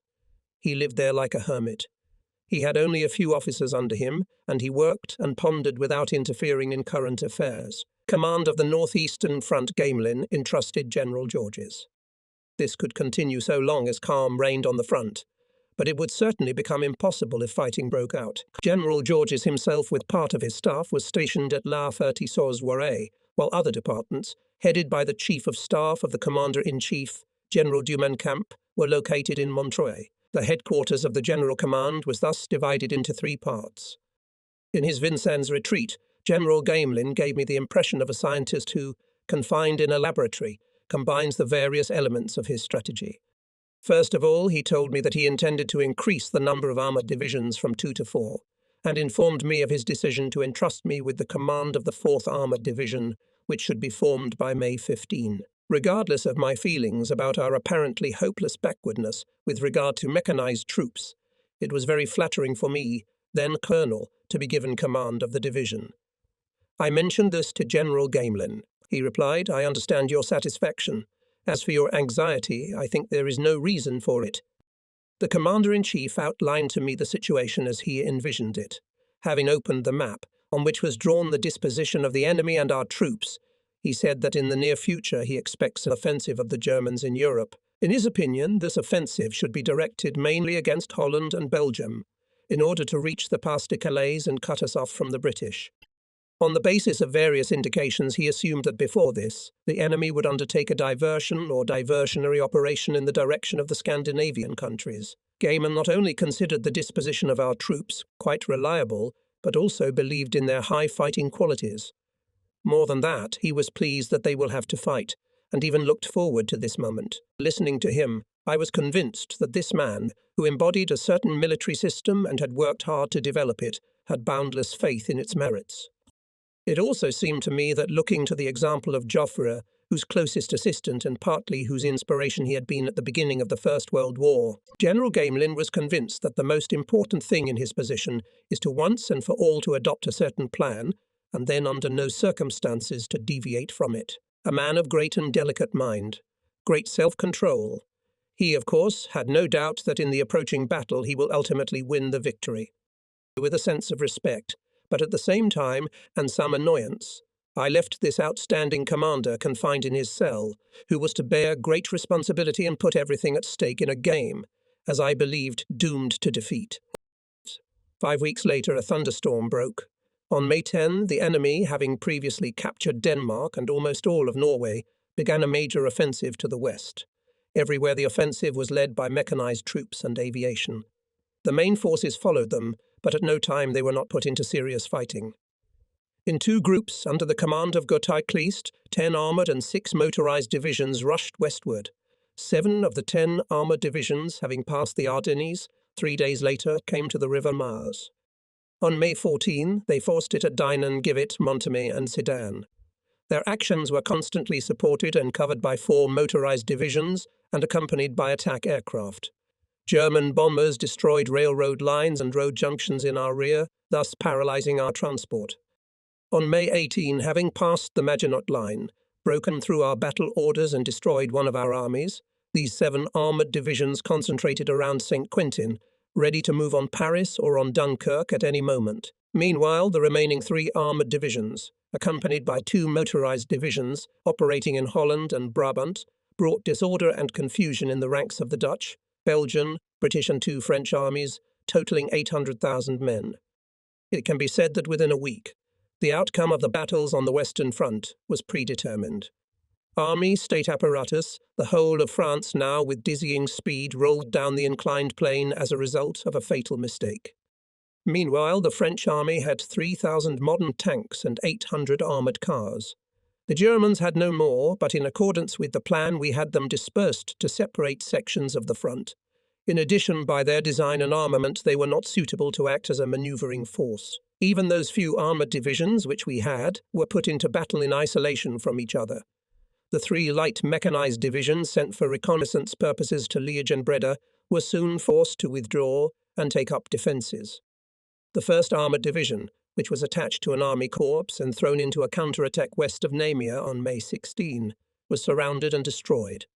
He lived there like a hermit. He had only a few officers under him, and he worked and pondered without interfering in current affairs. Command of the northeastern front Gamelin entrusted General Georges. This could continue so long as calm reigned on the front, but it would certainly become impossible if fighting broke out. General Georges himself with part of his staff was stationed at La Ferté-sur-Loiret, while other departments, headed by the Chief of Staff of the Commander-in-Chief, General Dumancamp, were located in Montreuil. The headquarters of the General Command was thus divided into 3 parts. In his Vincennes retreat, General Gamelin gave me the impression of a scientist who, confined in a laboratory, combines the various elements of his strategy. First of all, he told me that he intended to increase the number of armoured divisions from 2 to 4, and informed me of his decision to entrust me with the command of the 4th Armoured Division, which should be formed by May 15. Regardless of my feelings about our apparently hopeless backwardness with regard to mechanized troops, it was very flattering for me, then Colonel, to be given command of the division. I mentioned this to General Gamelin. He replied, "I understand your satisfaction. As for your anxiety, I think there is no reason for it." The Commander-in-Chief outlined to me the situation as he envisioned it. Having opened the map, on which was drawn the disposition of the enemy and our troops, he said that in the near future he expects an offensive of the Germans in Europe. In his opinion, this offensive should be directed mainly against Holland and Belgium, in order to reach the Pas de Calais and cut us off from the British. On the basis of various indications, he assumed that before this, the enemy would undertake a diversion or diversionary operation in the direction of the Scandinavian countries. Gaiman not only considered the disposition of our troops quite reliable, but also believed in their high fighting qualities. More than that, he was pleased that they will have to fight, and even looked forward to this moment. Listening to him, I was convinced that this man, who embodied a certain military system and had worked hard to develop it, had boundless faith in its merits. It also seemed to me that, looking to the example of Joffre, whose closest assistant and partly whose inspiration he had been at the beginning of the First World War, General Gamelin was convinced that the most important thing in his position is to once and for all to adopt a certain plan, and then under no circumstances to deviate from it. A man of great and delicate mind, great self-control. He, of course, had no doubt that in the approaching battle he will ultimately win the victory. With a sense of respect, but at the same time, and some annoyance, I left this outstanding commander confined in his cell, who was to bear great responsibility and put everything at stake in a game, as I believed, doomed to defeat. 5 weeks later, a thunderstorm broke. On May 10, the enemy, having previously captured Denmark and almost all of Norway, began a major offensive to the west. Everywhere the offensive was led by mechanized troops and aviation. The main forces followed them, but at no time they were not put into serious fighting. In 2 groups, under the command of Gotthard Kleist, 10 armoured and 6 motorised divisions rushed westward. 7 of the 10 armoured divisions, having passed the Ardennes, 3 days later came to the River Maas. On May 14, they forced it at Dinan, Givet, Montaumet and Sedan. Their actions were constantly supported and covered by 4 motorised divisions and accompanied by attack aircraft. German bombers destroyed railroad lines and road junctions in our rear, thus paralysing our transport. On May 18, having passed the Maginot Line, broken through our battle orders and destroyed one of our armies, these 7 armoured divisions concentrated around St. Quentin, ready to move on Paris or on Dunkirk at any moment. Meanwhile, the remaining 3 armoured divisions, accompanied by 2 motorised divisions operating in Holland and Brabant, brought disorder and confusion in the ranks of the Dutch, Belgian, British and 2 French armies, totaling 800,000 men. It can be said that within a week, the outcome of the battles on the Western Front was predetermined. Army, state apparatus, the whole of France now with dizzying speed rolled down the inclined plane as a result of a fatal mistake. Meanwhile, the French army had 3,000 modern tanks and 800 armoured cars. The Germans had no more, but in accordance with the plan we had them dispersed to separate sections of the front. In addition, by their design and armament, they were not suitable to act as a manoeuvring force. Even those few armoured divisions which we had were put into battle in isolation from each other. The 3 light mechanized divisions sent for reconnaissance purposes to Liège and Breda were soon forced to withdraw and take up defences. The 1st Armoured Division, which was attached to an army corps and thrown into a counterattack west of Namur on May 16, was surrounded and destroyed.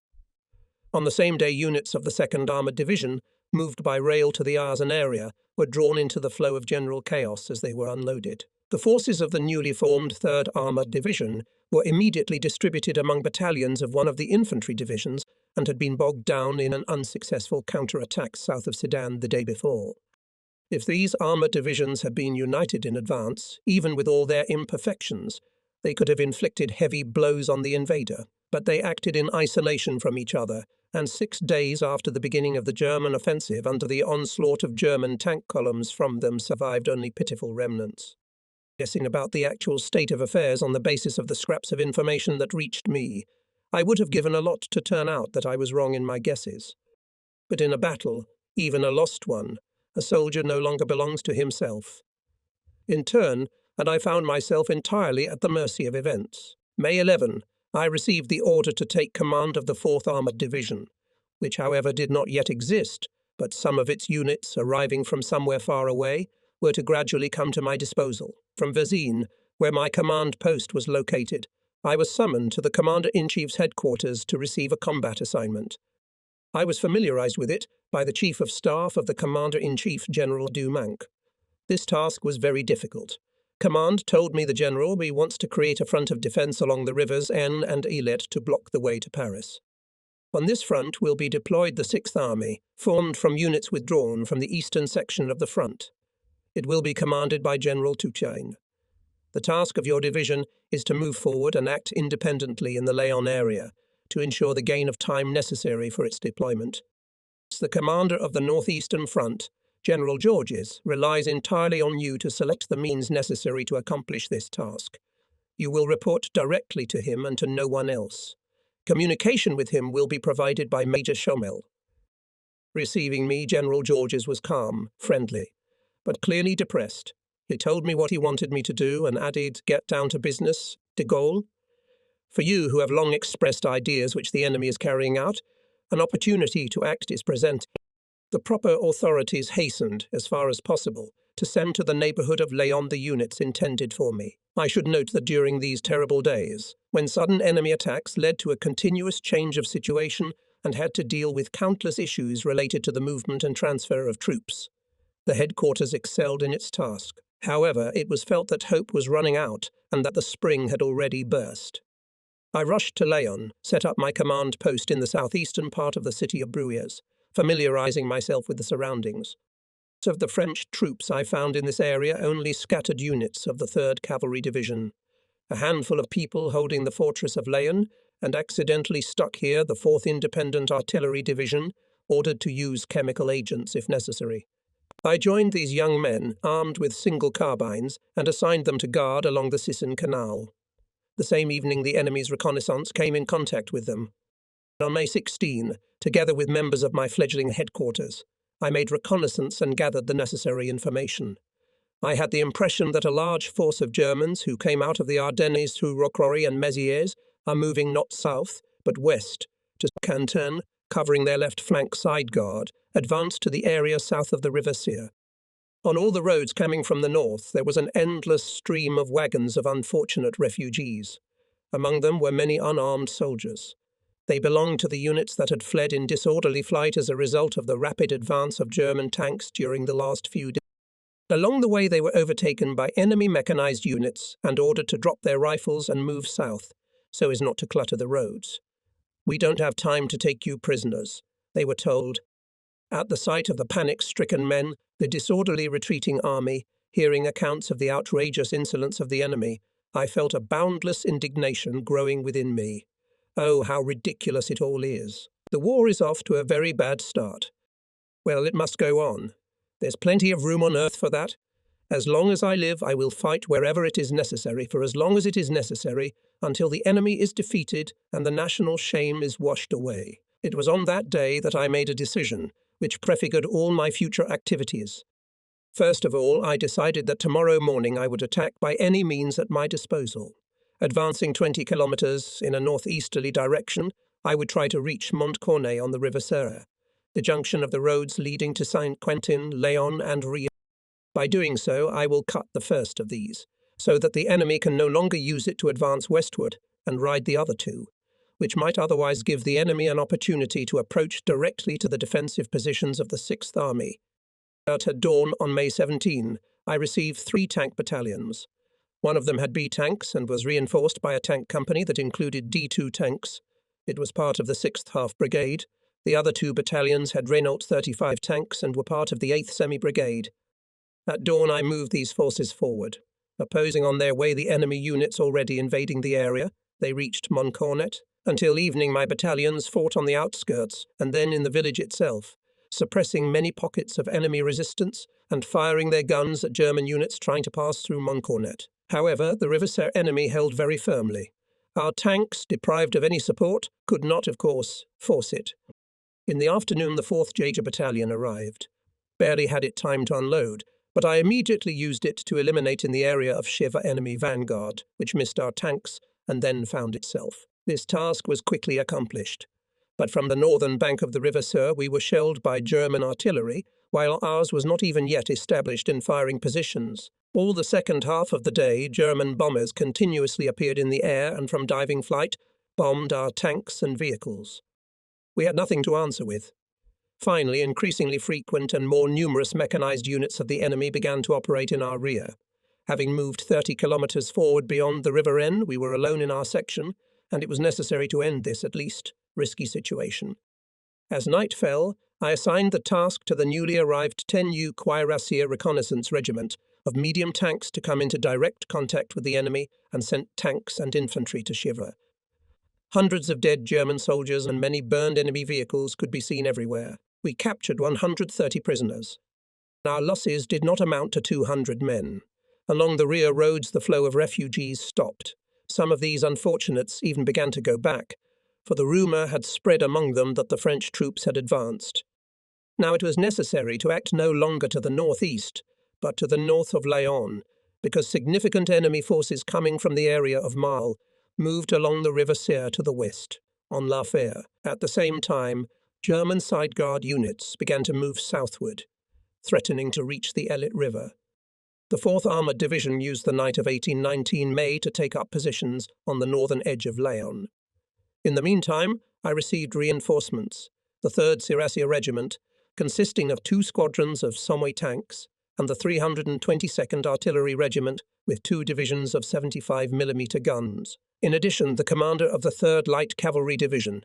On the same day, units of the 2nd Armoured Division, moved by rail to the Aarzen area, were drawn into the flow of general chaos as they were unloaded. The forces of the newly formed 3rd Armoured Division were immediately distributed among battalions of one of the infantry divisions and had been bogged down in an unsuccessful counterattack south of Sedan the day before. If these armoured divisions had been united in advance, even with all their imperfections, they could have inflicted heavy blows on the invader, but they acted in isolation from each other, and 6 days after the beginning of the German offensive, under the onslaught of German tank columns from them, survived only pitiful remnants. Guessing about the actual state of affairs on the basis of the scraps of information that reached me, I would have given a lot to turn out that I was wrong in my guesses. But in a battle, even a lost one, a soldier no longer belongs to himself. In turn, and I found myself entirely at the mercy of events. May 11, I received the order to take command of the 4th Armoured Division, which however did not yet exist, but some of its units, arriving from somewhere far away, were to gradually come to my disposal. From Vezin, where my command post was located, I was summoned to the Commander-in-Chief's headquarters to receive a combat assignment. I was familiarized with it by the Chief of Staff of the Commander-in-Chief, General Dumanc. This task was very difficult. Command told me the General wants to create a front of defense along the rivers Aisne and Ilette to block the way to Paris. On this front will be deployed the 6th Army, formed from units withdrawn from the eastern section of the front. It will be commanded by General Tuchain. The task of your division is to move forward and act independently in the Laon area to ensure the gain of time necessary for its deployment. The commander of the northeastern front, General Georges, relies entirely on you to select the means necessary to accomplish this task. You will report directly to him and to no one else. Communication with him will be provided by Major Chomel. Receiving me, General Georges was calm, friendly, but clearly depressed. He told me what he wanted me to do and added, "Get down to business, de Gaulle." For you who have long expressed ideas which the enemy is carrying out, an opportunity to act is presented. The proper authorities hastened, as far as possible, to send to the neighbourhood of Laon the units intended for me. I should note that during these terrible days, when sudden enemy attacks led to a continuous change of situation and had to deal with countless issues related to the movement and transfer of troops, the headquarters excelled in its task. However, it was felt that hope was running out and that the spring had already burst. I rushed to Laon, set up my command post in the southeastern part of the city of Bruyères, familiarizing myself with the surroundings. Of the French troops I found in this area only scattered units of the 3rd Cavalry Division, a handful of people holding the fortress of Laon, and accidentally stuck here the 4th Independent Artillery Division, ordered to use chemical agents if necessary. I joined these young men, armed with single carbines, and assigned them to guard along the Sisson Canal. The same evening the enemy's reconnaissance came in contact with them. On May 16, together with members of my fledgling headquarters, I made reconnaissance and gathered the necessary information. I had the impression that a large force of Germans who came out of the Ardennes through Rocroi and Mézières are moving not south, but west, to Canton, covering their left flank side guard, advanced to the area south of the River Sire. On all the roads coming from the north, there was an endless stream of wagons of unfortunate refugees. Among them were many unarmed soldiers. They belonged to the units that had fled in disorderly flight as a result of the rapid advance of German tanks during the last few days. Along the way they were overtaken by enemy mechanized units and ordered to drop their rifles and move south, so as not to clutter the roads. "We don't have time to take you prisoners," they were told. At the sight of the panic-stricken men, the disorderly retreating army, hearing accounts of the outrageous insolence of the enemy, I felt a boundless indignation growing within me. Oh, how ridiculous it all is. The war is off to a very bad start. Well, it must go on. There's plenty of room on earth for that. As long as I live, I will fight wherever it is necessary, for as long as it is necessary, until the enemy is defeated and the national shame is washed away. It was on that day that I made a decision, which prefigured all my future activities. First of all, I decided that tomorrow morning I would attack by any means at my disposal. Advancing 20 kilometers in a northeasterly direction, I would try to reach Montcornet on the River Sire, the junction of the roads leading to Saint-Quentin, Laon, and Rieux. By doing so, I will cut the first of these, so that the enemy can no longer use it to advance westward and ride the other two, which might otherwise give the enemy an opportunity to approach directly to the defensive positions of the 6th Army. At dawn on May 17, I received 3 tank battalions. One of them had B tanks and was reinforced by a tank company that included D2 tanks. It was part of the 6th Half Brigade. The other 2 battalions had Renault 35 tanks and were part of the 8th Semi-Brigade. At dawn I moved these forces forward. Opposing on their way the enemy units already invading the area, they reached Montcornet. Until evening my battalions fought on the outskirts and then in the village itself, suppressing many pockets of enemy resistance and firing their guns at German units trying to pass through Montcornet. However, the River Sire enemy held very firmly. Our tanks, deprived of any support, could not, of course, force it. In the afternoon, the 4th Jaeger Battalion arrived. Barely had it time to unload, but I immediately used it to eliminate in the area of Shiva enemy vanguard, which missed our tanks and then found itself. This task was quickly accomplished. But from the northern bank of the River Sur, we were shelled by German artillery, while ours was not even yet established in firing positions. All the second half of the day, German bombers continuously appeared in the air and from diving flight bombed our tanks and vehicles. We had nothing to answer with. Finally, increasingly frequent and more numerous mechanized units of the enemy began to operate in our rear. Having moved 30 kilometers forward beyond the river end, we were alone in our section, and it was necessary to end this, at least, risky situation. As night fell, I assigned the task to the newly arrived 10U Cuirassier Reconnaissance Regiment of medium tanks to come into direct contact with the enemy and sent tanks and infantry to Shiva. Hundreds of dead German soldiers and many burned enemy vehicles could be seen everywhere. We captured 130 prisoners. Our losses did not amount to 200 men. Along the rear roads, the flow of refugees stopped. Some of these unfortunates even began to go back, for the rumour had spread among them that the French troops had advanced. Now it was necessary to act no longer to the northeast, but to the north of Laon, because significant enemy forces coming from the area of Marle moved along the River Ser to the west, on La Fère. At the same time, German sideguard units began to move southward, threatening to reach the Elit River. The 4th Armoured Division used the night of 18-19 May to take up positions on the northern edge of Laon. In the meantime, I received reinforcements, the 3rd Cuirassier Regiment, consisting of 2 squadrons of Somme tanks, and the 322nd Artillery Regiment with 2 divisions of 75mm guns. In addition, the commander of the 3rd Light Cavalry Division,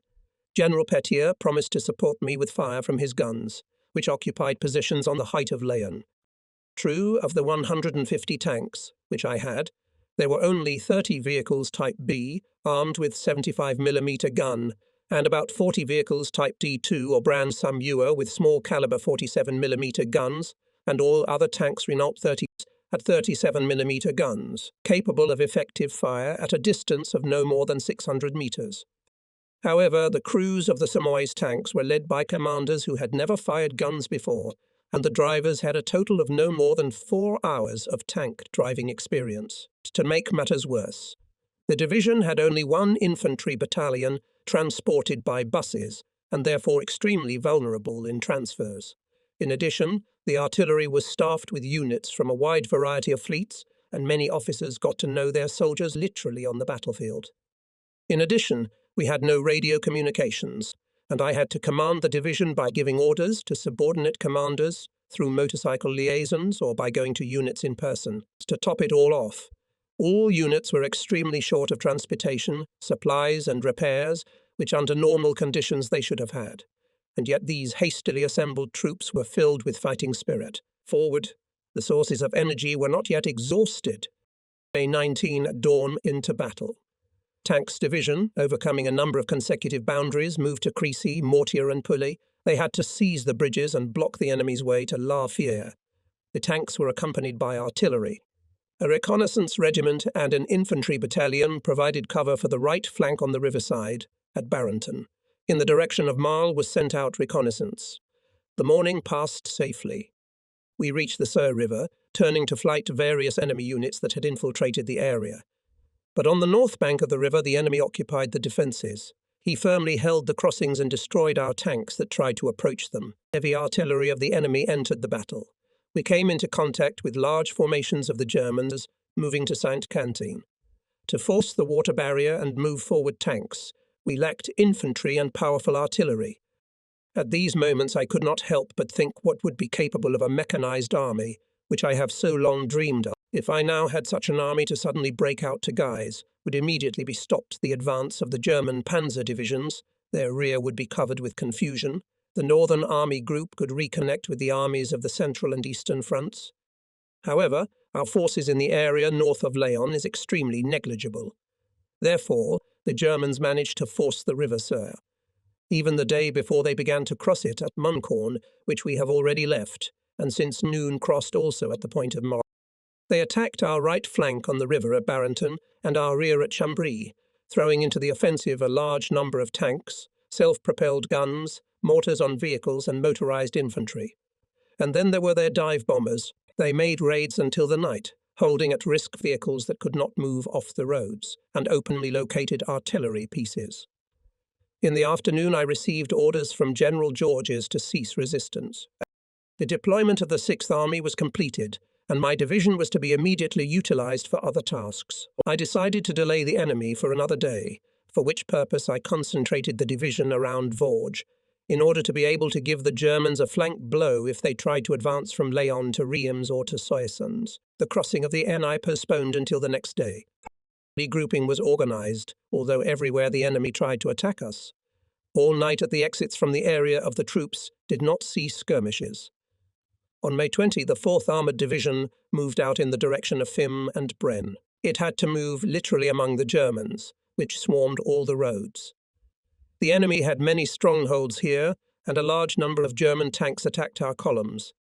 General Petier, promised to support me with fire from his guns, which occupied positions on the height of Laon. True, of the 150 tanks, which I had, there were only 30 vehicles Type B, armed with 75mm gun, and about 40 vehicles Type D2 or brand Samua with small caliber 47mm guns, and all other tanks Renault 30s had 37mm guns, capable of effective fire at a distance of no more than 600 meters. However, the crews of the Samois tanks were led by commanders who had never fired guns before, and the drivers had a total of no more than 4 hours of tank driving experience. To make matters worse, the division had only 1 infantry battalion transported by buses, and therefore extremely vulnerable in transfers. In addition, the artillery was staffed with units from a wide variety of fleets, and many officers got to know their soldiers literally on the battlefield. In addition, we had no radio communications, and I had to command the division by giving orders to subordinate commanders through motorcycle liaisons or by going to units in person. To top it all off, all units were extremely short of transportation, supplies and repairs, which under normal conditions they should have had. And yet these hastily assembled troops were filled with fighting spirit. Forward, the sources of energy were not yet exhausted. May 19 at dawn into battle. Tanks Division, overcoming a number of consecutive boundaries, moved to Crécy, Mortier and Pulley. They had to seize the bridges and block the enemy's way to La Fère. The tanks were accompanied by artillery. A reconnaissance regiment and an infantry battalion provided cover for the right flank on the riverside at Barenton. In the direction of Marle was sent out reconnaissance. The morning passed safely. We reached the Sur River, turning to flight various enemy units that had infiltrated the area. But on the north bank of the river, the enemy occupied the defences. He firmly held the crossings and destroyed our tanks that tried to approach them. Heavy artillery of the enemy entered the battle. We came into contact with large formations of the Germans moving to Saint-Quentin. To force the water barrier and move forward tanks, we lacked infantry and powerful artillery. At these moments I could not help but think what would be capable of a mechanized army, which I have so long dreamed of. If I now had such an army to suddenly break out to Guise, would immediately be stopped the advance of the German panzer divisions, their rear would be covered with confusion, the Northern Army Group could reconnect with the armies of the Central and Eastern fronts. However, our forces in the area north of Laon is extremely negligible. Therefore, the Germans managed to force the River Sur, even the day before they began to cross it at Muncorn, which we have already left, and since noon crossed also at the point of Marle. They attacked our right flank on the river at Barenton and our rear at Chambry, throwing into the offensive a large number of tanks, self-propelled guns, mortars on vehicles, and motorized infantry. And then there were their dive bombers. They made raids until the night, holding at risk vehicles that could not move off the roads, and openly located artillery pieces. In the afternoon, I received orders from General Georges to cease resistance. The deployment of the Sixth Army was completed, and my division was to be immediately utilized for other tasks. I decided to delay the enemy for another day, for which purpose I concentrated the division around Vosges, in order to be able to give the Germans a flank blow if they tried to advance from Laon to Reims or to Soissons. The crossing of the Aisne I postponed until the next day. Regrouping was organized, although everywhere the enemy tried to attack us. All night at the exits from the area of the troops did not cease skirmishes. On May 20, the 4th Armoured Division moved out in the direction of Fimme and Braine. It had to move literally among the Germans, which swarmed all the roads. The enemy had many strongholds here, and a large number of German tanks attacked our columns.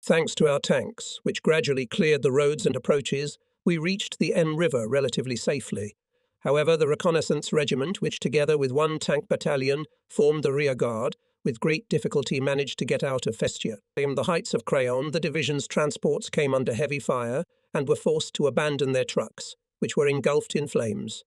Thanks to our tanks, which gradually cleared the roads and approaches, we reached the Aisne River relatively safely. However, the reconnaissance regiment, which together with one tank battalion formed the rear guard, with great difficulty managed to get out of Festia. From the heights of Craonne, the division's transports came under heavy fire and were forced to abandon their trucks, which were engulfed in flames.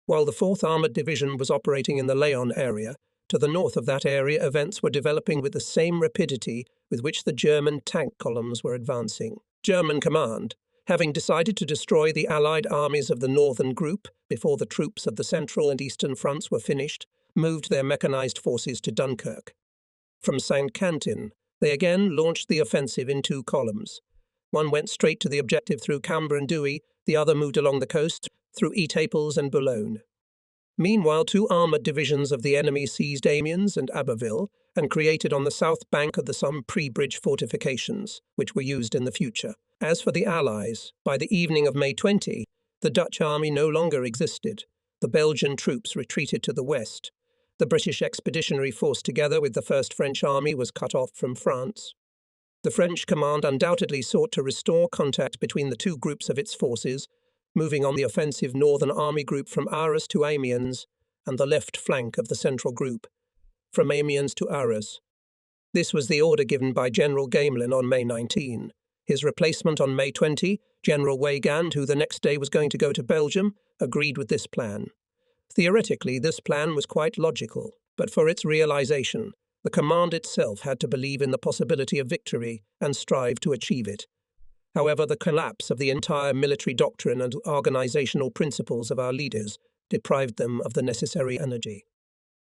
While the 4th Armoured Division was operating in the Laon area, to the north of that area events were developing with the same rapidity with which the German tank columns were advancing. German command, having decided to destroy the Allied armies of the northern group before the troops of the central and eastern fronts were finished, moved their mechanized forces to Dunkirk. From Saint-Quentin, they again launched the offensive in 2 columns. One went straight to the objective through Cambrai and Douai, the other moved along the coast through Etaples and Boulogne. Meanwhile, 2 armoured divisions of the enemy seized Amiens and Abbeville and created on the south bank of the Somme pre-bridge fortifications, which were used in the future. As for the Allies, by the evening of May 20, the Dutch army no longer existed. The Belgian troops retreated to the west. The British Expeditionary Force, together with the 1st French Army, was cut off from France. The French command undoubtedly sought to restore contact between the 2 groups of its forces, moving on the offensive Northern Army group from Arras to Amiens, and the left flank of the central group, from Amiens to Arras. This was the order given by General Gamelin on May 19. His replacement on May 20, General Weygand, who the next day was going to go to Belgium, agreed with this plan. Theoretically, this plan was quite logical, but for its realization, the command itself had to believe in the possibility of victory and strive to achieve it. However, the collapse of the entire military doctrine and organizational principles of our leaders deprived them of the necessary energy.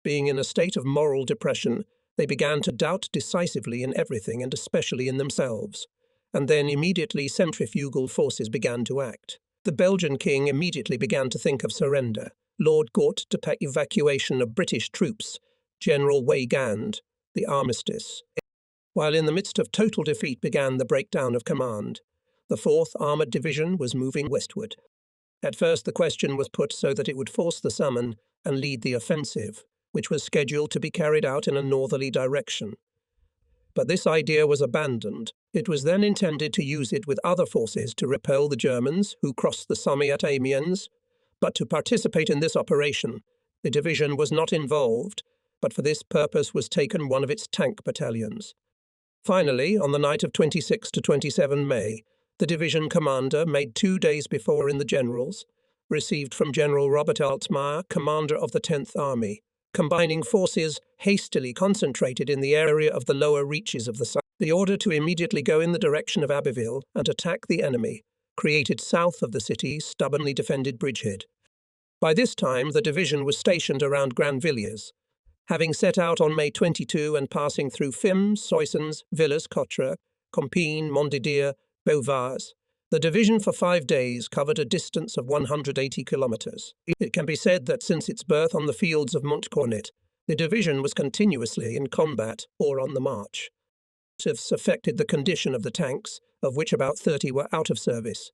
Being in a state of moral depression, they began to doubt decisively in everything and especially in themselves. And then immediately centrifugal forces began to act. The Belgian king immediately began to think of surrender. Lord Gort to pay evacuation of British troops, General Weygand, the armistice. While in the midst of total defeat began the breakdown of command. The 4th Armoured Division was moving westward. At first the question was put so that it would force the Somme and lead the offensive, which was scheduled to be carried out in a northerly direction. But this idea was abandoned. It was then intended to use it with other forces to repel the Germans, who crossed the Somme at Amiens. But to participate in this operation, the division was not involved, but for this purpose was taken one of its tank battalions. Finally, on the night of 26 to 27 May, the division commander, made 2 days before in the generals, received from General Robert Altmaier, commander of the 10th Army, combining forces hastily concentrated in the area of the lower reaches of the Somme, the order to immediately go in the direction of Abbeville and attack the enemy, created south of the city's stubbornly defended bridgehead. By this time, the division was stationed around Grandvilliers. Having set out on May 22 and passing through Fimme, Soissons, Villers-Cotterêts, Compiègne, Montdidier, Beauvais, the division for 5 days covered a distance of 180 kilometers. It can be said that since its birth on the fields of Montcornet, the division was continuously in combat or on the march. This affected the condition of the tanks, of which about 30 were out of service.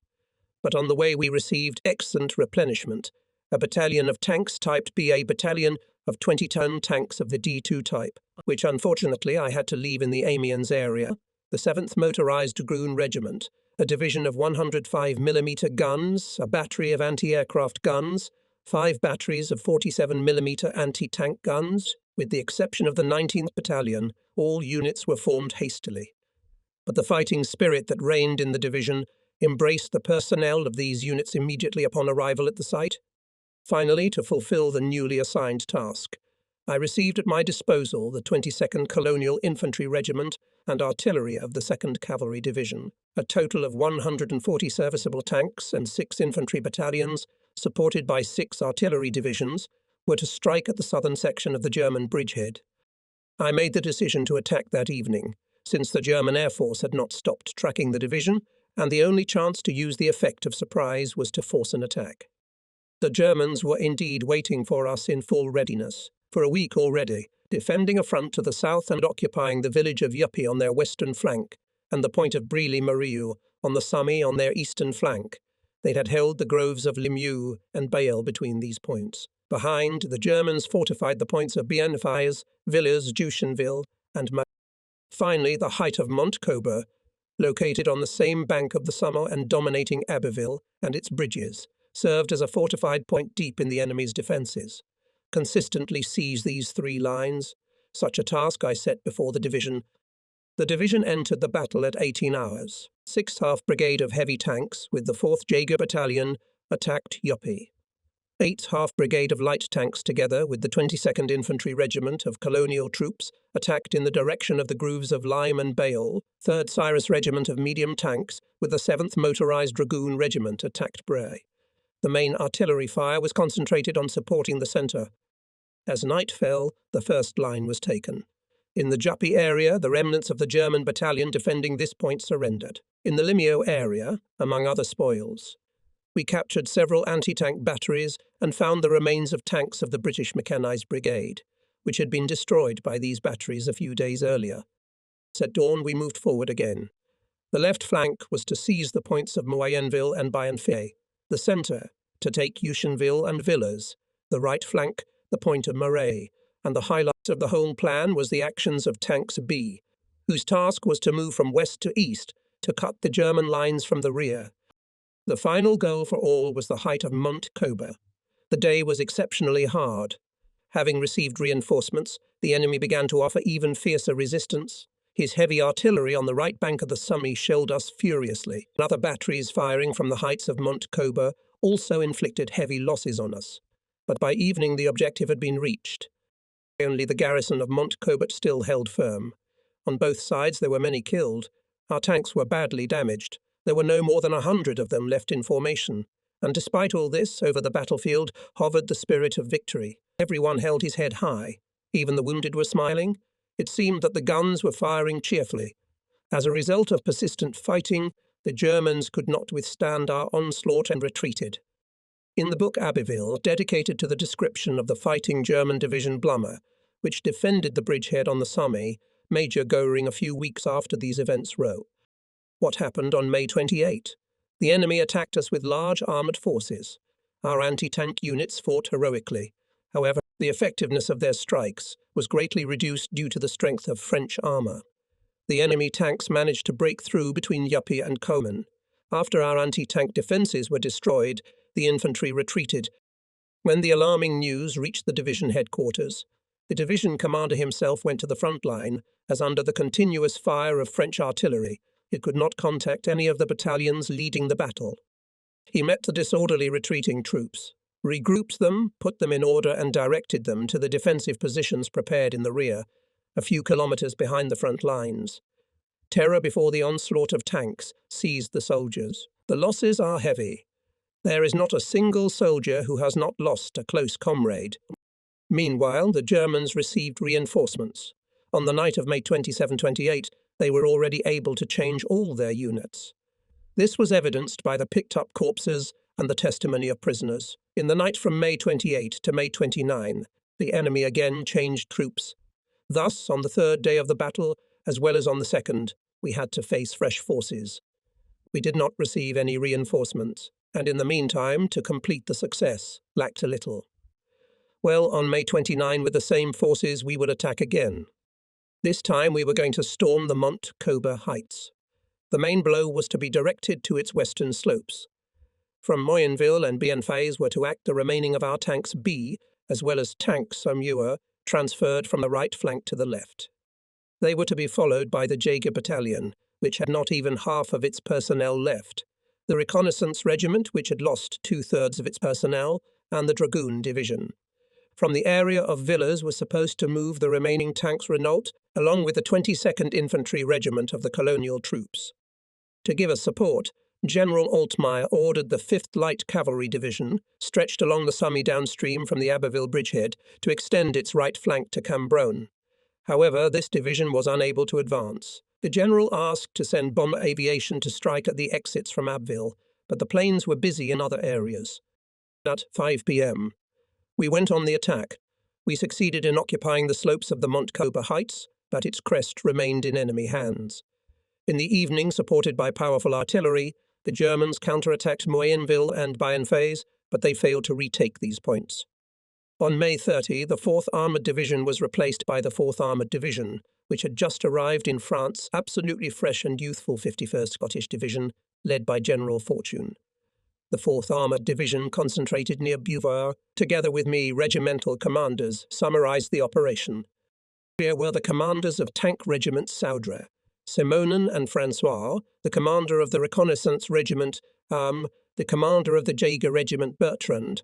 But on the way we received excellent replenishment, a battalion of tanks typed BA battalion of 20-ton tanks of the D2 type, which unfortunately I had to leave in the Amiens area, the 7th Motorized Dragoon Regiment, a division of 105mm guns, a battery of anti-aircraft guns, 5 batteries of 47mm anti-tank guns, With the exception of the 19th Battalion, all units were formed hastily. But the fighting spirit that reigned in the division embraced the personnel of these units immediately upon arrival at the site. Finally, to fulfill the newly assigned task, I received at my disposal the 22nd Colonial Infantry Regiment and artillery of the 2nd Cavalry Division. A total of 140 serviceable tanks and 6 infantry battalions, supported by 6 artillery divisions, were to strike at the southern section of the German bridgehead. I made the decision to attack that evening, since the German Air Force had not stopped tracking the division, and the only chance to use the effect of surprise was to force an attack. The Germans were indeed waiting for us in full readiness, for a week already, defending a front to the south and occupying the village of Yuppie on their western flank, and the point of Brély-Marieux on the Somme on their eastern flank. They had held the groves of Limieux and Bailleul between these points. Behind, the Germans fortified the points of Bienfaies, Villers, Juchenville, and finally the height of Montcauber, located on the same bank of the Somme and dominating Abbeville and its bridges, served as a fortified point deep in the enemy's defences. Consistently seize these 3 lines. Such a task I set before the division. The division entered the battle at 18 hours. 6th Half Brigade of heavy tanks, with the 4th Jaeger Battalion, attacked Yuppie. 8th Half Brigade of light tanks, together with the 22nd Infantry Regiment of colonial troops, attacked in the direction of the grooves of Lyme and Bailleul. 3rd Cyrus Regiment of medium tanks, with the 7th Motorized Dragoon Regiment, attacked Bray. The main artillery fire was concentrated on supporting the centre. As night fell, the first line was taken. In the Juppie area, the remnants of the German battalion defending this point surrendered. In the Limieux area, among other spoils, we captured several anti-tank batteries and found the remains of tanks of the British Mechanised Brigade, which had been destroyed by these batteries a few days earlier. At dawn, we moved forward again. The left flank was to seize the points of Moyenville and Bienfaies, the centre to take Juchenville and Villers, the right flank the point of Marais, and the highlight of the whole plan was the actions of Tanks B, whose task was to move from west to east to cut the German lines from the rear. The final goal for all was the height of Montcauber. The day was exceptionally hard. Having received reinforcements, the enemy began to offer even fiercer resistance. His heavy artillery on the right bank of the Somme shelled us furiously. Other batteries firing from the heights of Montcauber also inflicted heavy losses on us. But by evening the objective had been reached. Only the garrison of Montcauber still held firm. On both sides there were many killed. Our tanks were badly damaged. There were no more than 100 of them left in formation. And despite all this, over the battlefield hovered the spirit of victory. Everyone held his head high. Even the wounded were smiling. It seemed that the guns were firing cheerfully. As a result of persistent fighting, the Germans could not withstand our onslaught and retreated. In the book Abbeville, dedicated to the description of the fighting German division Blummer, which defended the bridgehead on the Somme, Major Goering a few weeks after these events wrote, "What happened on May 28? The enemy attacked us with large armoured forces. Our anti-tank units fought heroically. However, the effectiveness of their strikes was greatly reduced due to the strength of French armour. The enemy tanks managed to break through between Yuppie and Komen. After our anti-tank defences were destroyed, the infantry retreated. When the alarming news reached the division headquarters, the division commander himself went to the front line, as under the continuous fire of French artillery, it could not contact any of the battalions leading the battle. He met the disorderly retreating troops, regrouped them, put them in order and directed them to the defensive positions prepared in the rear, a few kilometres behind the front lines. Terror before the onslaught of tanks seized the soldiers. The losses are heavy. There is not a single soldier who has not lost a close comrade. Meanwhile, the Germans received reinforcements. On the night of May 27-28, they were already able to change all their units. This was evidenced by the picked-up corpses and the testimony of prisoners. In the night from May 28 to May 29, the enemy again changed troops. Thus, on the 3rd day of the battle, as well as on the 2nd, we had to face fresh forces. We did not receive any reinforcements, and in the meantime, to complete the success, lacked a little. Well, on May 29, with the same forces, we would attack again. This time we were going to storm the Montcauber Heights. The main blow was to be directed to its western slopes. From Moyenville and Bienfaies were to act the remaining of our tanks B, as well as tanks Saumur, transferred from the right flank to the left. They were to be followed by the Jaeger Battalion, which had not even half of its personnel left, the Reconnaissance Regiment, which had lost 2/3 of its personnel, and the Dragoon Division. From the area of Villers was supposed to move the remaining tanks Renault, along with the 22nd Infantry Regiment of the colonial troops. To give us support, General Altmaier ordered the 5th Light Cavalry Division, stretched along the Somme downstream from the Abbeville bridgehead, to extend its right flank to Cambronne. However, this division was unable to advance. The general asked to send bomber aviation to strike at the exits from Abbeville, but the planes were busy in other areas. At 5 p.m., we went on the attack. We succeeded in occupying the slopes of the Montcober Heights, but its crest remained in enemy hands. In the evening, supported by powerful artillery, the Germans counterattacked Moyenville and Bienfais, but they failed to retake these points. On May 30, the 4th Armoured Division was replaced by the 4th Armoured Division, which had just arrived in France's absolutely fresh and youthful 51st Scottish Division, led by General Fortune. The 4th Armoured Division, concentrated near Beauvoir, together with me, regimental commanders, summarised the operation. Here were the commanders of Tank Regiment Saudre, Simonin and Francois, the commander of the Reconnaissance Regiment the commander of the Jaeger Regiment Bertrand,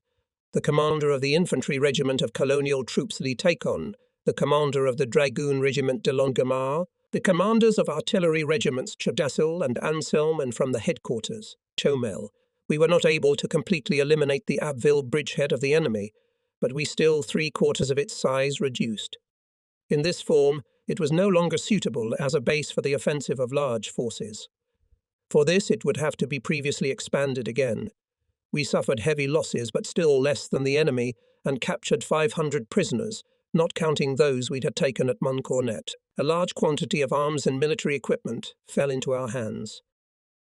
the commander of the Infantry Regiment of Colonial Troops Litacon, the commander of the Dragoon Regiment de Longuemare, the commanders of artillery regiments Chodassel and Anselme, and from the headquarters, Chomel. We were not able to completely eliminate the Abbeville bridgehead of the enemy, but we still 3/4 of its size reduced. In this form, it was no longer suitable as a base for the offensive of large forces. For this, it would have to be previously expanded again. We suffered heavy losses, but still less than the enemy, and captured 500 prisoners, not counting those we'd had taken at Moncornet. A large quantity of arms and military equipment fell into our hands.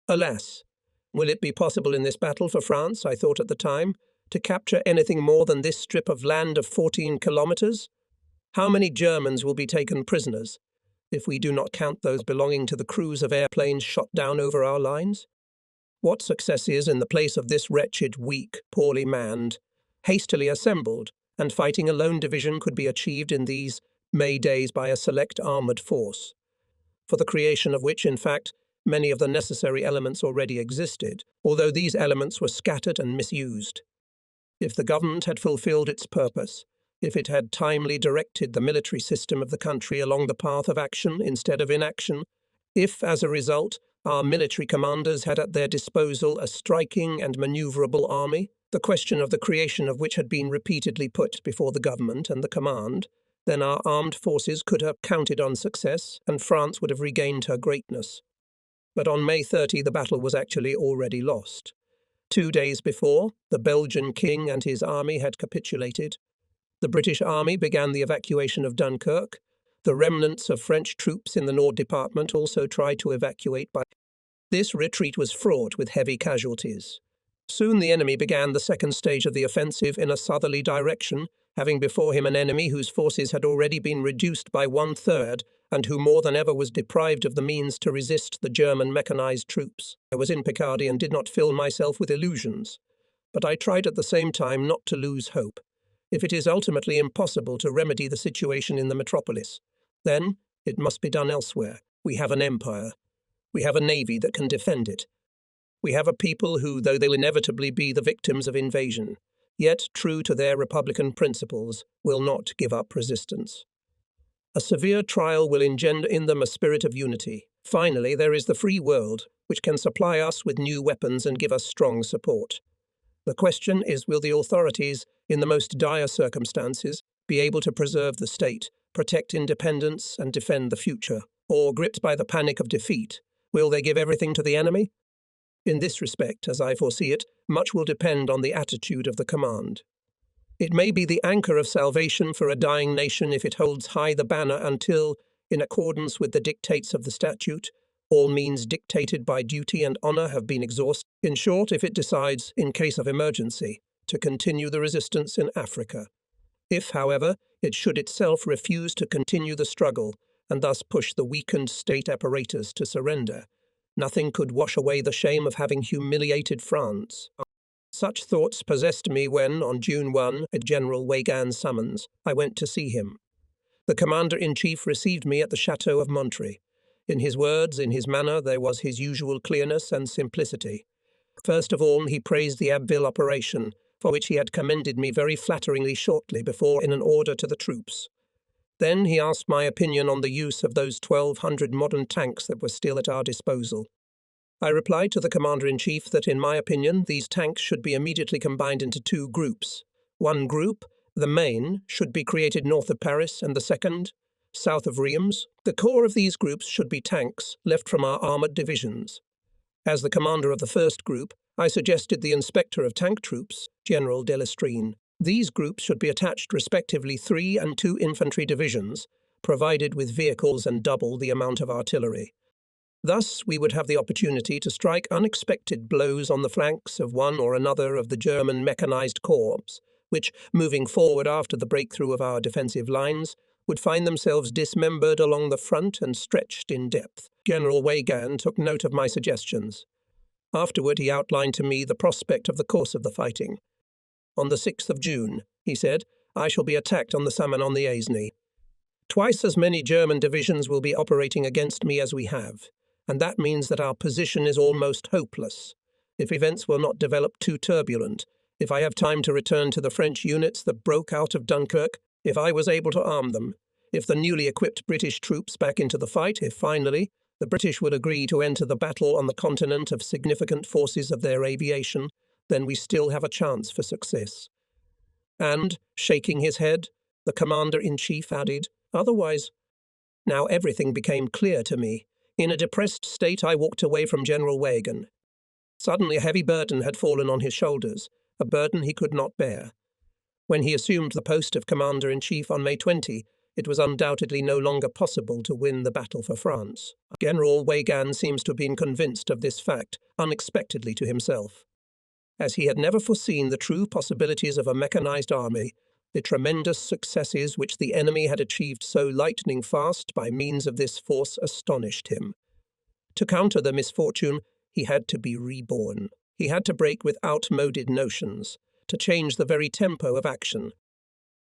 Alas! Will it be possible in this battle for France, I thought at the time, to capture anything more than this strip of land of 14 kilometres? How many Germans will be taken prisoners, if we do not count those belonging to the crews of airplanes shot down over our lines? What success is in the place of this wretched, weak, poorly manned, hastily assembled, and fighting a lone division could be achieved in these May days by a select armoured force, for the creation of which, in fact, many of the necessary elements already existed, although these elements were scattered and misused. If the government had fulfilled its purpose, if it had timely directed the military system of the country along the path of action instead of inaction, if, as a result, our military commanders had at their disposal a striking and manoeuvrable army, the question of the creation of which had been repeatedly put before the government and the command, then our armed forces could have counted on success, and France would have regained her greatness. But on May 30 the battle was actually already lost. 2 days before, the Belgian king and his army had capitulated. The British army began the evacuation of Dunkirk. The remnants of French troops in the Nord Department also tried to evacuate by. This retreat was fraught with heavy casualties. Soon the enemy began the second stage of the offensive in a southerly direction, having before him an enemy whose forces had already been reduced by 1/3 and who more than ever was deprived of the means to resist the German mechanized troops. I was in Picardy and did not fill myself with illusions, but I tried at the same time not to lose hope. If it is ultimately impossible to remedy the situation in the metropolis, then it must be done elsewhere. We have an empire. We have a navy that can defend it. We have a people who, though they will inevitably be the victims of invasion, yet, true to their republican principles, will not give up resistance. A severe trial will engender in them a spirit of unity. Finally, there is the free world, which can supply us with new weapons and give us strong support. The question is, will the authorities, in the most dire circumstances, be able to preserve the state, protect independence, and defend the future? Or, gripped by the panic of defeat, will they give everything to the enemy? In this respect, as I foresee it, much will depend on the attitude of the command. It may be the anchor of salvation for a dying nation if it holds high the banner until, in accordance with the dictates of the statute, all means dictated by duty and honour have been exhausted. In short, if it decides, in case of emergency, to continue the resistance in Africa. If, however, it should itself refuse to continue the struggle and thus push the weakened state apparatus to surrender, nothing could wash away the shame of having humiliated France. Such thoughts possessed me when, on June 1, at General Weygand's summons, I went to see him. The commander-in-chief received me at the chateau of Monterey. In his words, in his manner, there was his usual clearness and simplicity. First of all, he praised the Abbeville operation, for which he had commended me very flatteringly shortly before in an order to the troops. Then he asked my opinion on the use of those 1,200 modern tanks that were still at our disposal. I replied to the commander-in-chief that, in my opinion, these tanks should be immediately combined into two groups. One group, the main, should be created north of Paris, and the second, south of Reims. The core of these groups should be tanks left from our armoured divisions. As the commander of the first group, I suggested the inspector of tank troops, General Delestrine. These groups should be attached respectively 3 and 2 infantry divisions, provided with vehicles and double the amount of artillery. Thus, we would have the opportunity to strike unexpected blows on the flanks of one or another of the German mechanized corps, which, moving forward after the breakthrough of our defensive lines, would find themselves dismembered along the front and stretched in depth. General Weygand took note of my suggestions. Afterward, he outlined to me the prospect of the course of the fighting. On the 6th of June, he said, I shall be attacked on the Salmon-on-the-Aisne. Twice as many German divisions will be operating against me as we have, and that means that our position is almost hopeless. If events will not develop too turbulent, if I have time to return to the French units that broke out of Dunkirk, if I was able to arm them, if the newly equipped British troops back into the fight, if finally the British would agree to enter the battle on the continent of significant forces of their aviation, then we still have a chance for success. And, shaking his head, the commander-in-chief added, otherwise. Now everything became clear to me. In a depressed state, I walked away from General Weygand. Suddenly a heavy burden had fallen on his shoulders, a burden he could not bear. When he assumed the post of commander-in-chief on May 20, it was undoubtedly no longer possible to win the battle for France. General Weygand seems to have been convinced of this fact, unexpectedly to himself. As he had never foreseen the true possibilities of a mechanized army, the tremendous successes which the enemy had achieved so lightning fast by means of this force astonished him. To counter the misfortune, he had to be reborn. He had to break with outmoded notions, to change the very tempo of action.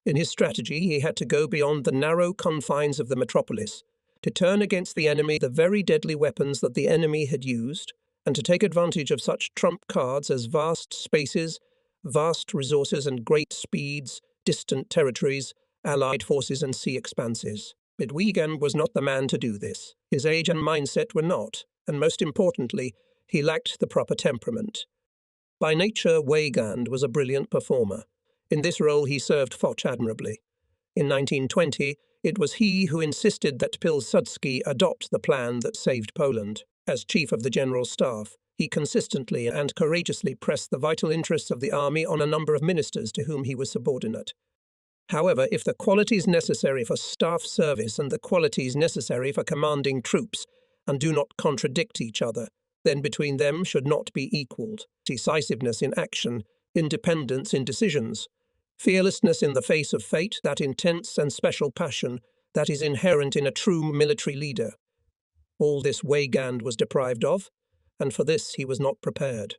In his strategy, he had to go beyond the narrow confines of the metropolis, to turn against the enemy the very deadly weapons that the enemy had used, and to take advantage of such trump cards as vast spaces, vast resources and great speeds, distant territories, allied forces and sea expanses. But Weygand was not the man to do this. His age and mindset were not, and most importantly, he lacked the proper temperament. By nature, Weygand was a brilliant performer. In this role he served Foch admirably. In 1920, it was he who insisted that Pilsudski adopt the plan that saved Poland. As Chief of the General Staff, he consistently and courageously pressed the vital interests of the army on a number of ministers to whom he was subordinate. However, if the qualities necessary for staff service and the qualities necessary for commanding troops and do not contradict each other, then between them should not be equalled. Decisiveness in action, independence in decisions, fearlessness in the face of fate, that intense and special passion that is inherent in a true military leader. All this Weygand was deprived of, and for this he was not prepared.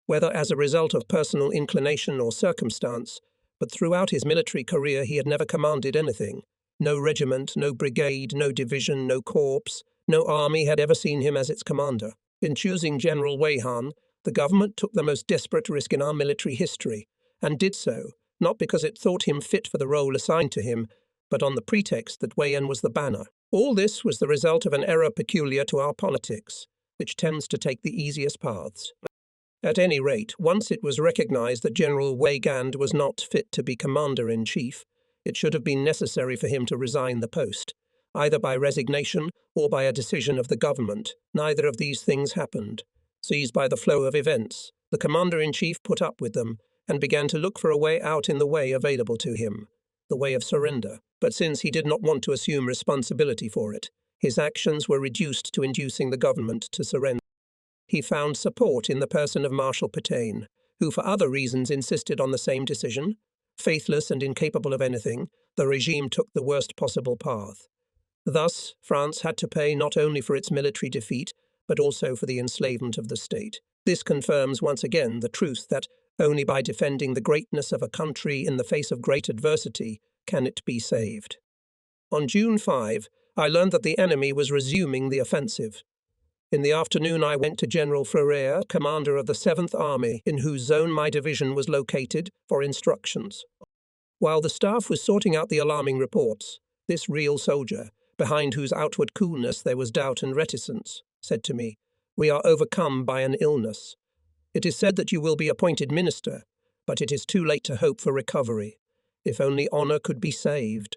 Whether as a result of personal inclination or circumstance, but throughout his military career he had never commanded anything. No regiment, no brigade, no division, no corps, no army had ever seen him as its commander. In choosing General Weygand, the government took the most desperate risk in our military history, and did so, not because it thought him fit for the role assigned to him, but on the pretext that Weygand was the banner. All this was the result of an error peculiar to our politics, which tends to take the easiest paths. At any rate, once it was recognized that General Weygand was not fit to be commander-in-chief, it should have been necessary for him to resign the post, either by resignation or by a decision of the government. Neither of these things happened. Seized by the flow of events, the commander-in-chief put up with them and began to look for a way out in the way available to him, the way of surrender. But since he did not want to assume responsibility for it, his actions were reduced to inducing the government to surrender. He found support in the person of Marshal Pétain, who for other reasons insisted on the same decision. Faithless and incapable of anything, the regime took the worst possible path. Thus, France had to pay not only for its military defeat, but also for the enslavement of the state. This confirms once again the truth that only by defending the greatness of a country in the face of great adversity can it be saved. On June 5, I learned that the enemy was resuming the offensive. In the afternoon, I went to General Ferrer, commander of the 7th Army, in whose zone my division was located, for instructions. While the staff was sorting out the alarming reports, this real soldier, behind whose outward coolness there was doubt and reticence, said to me, "We are overcome by an illness. It is said that you will be appointed minister, but it is too late to hope for recovery. If only honor could be saved."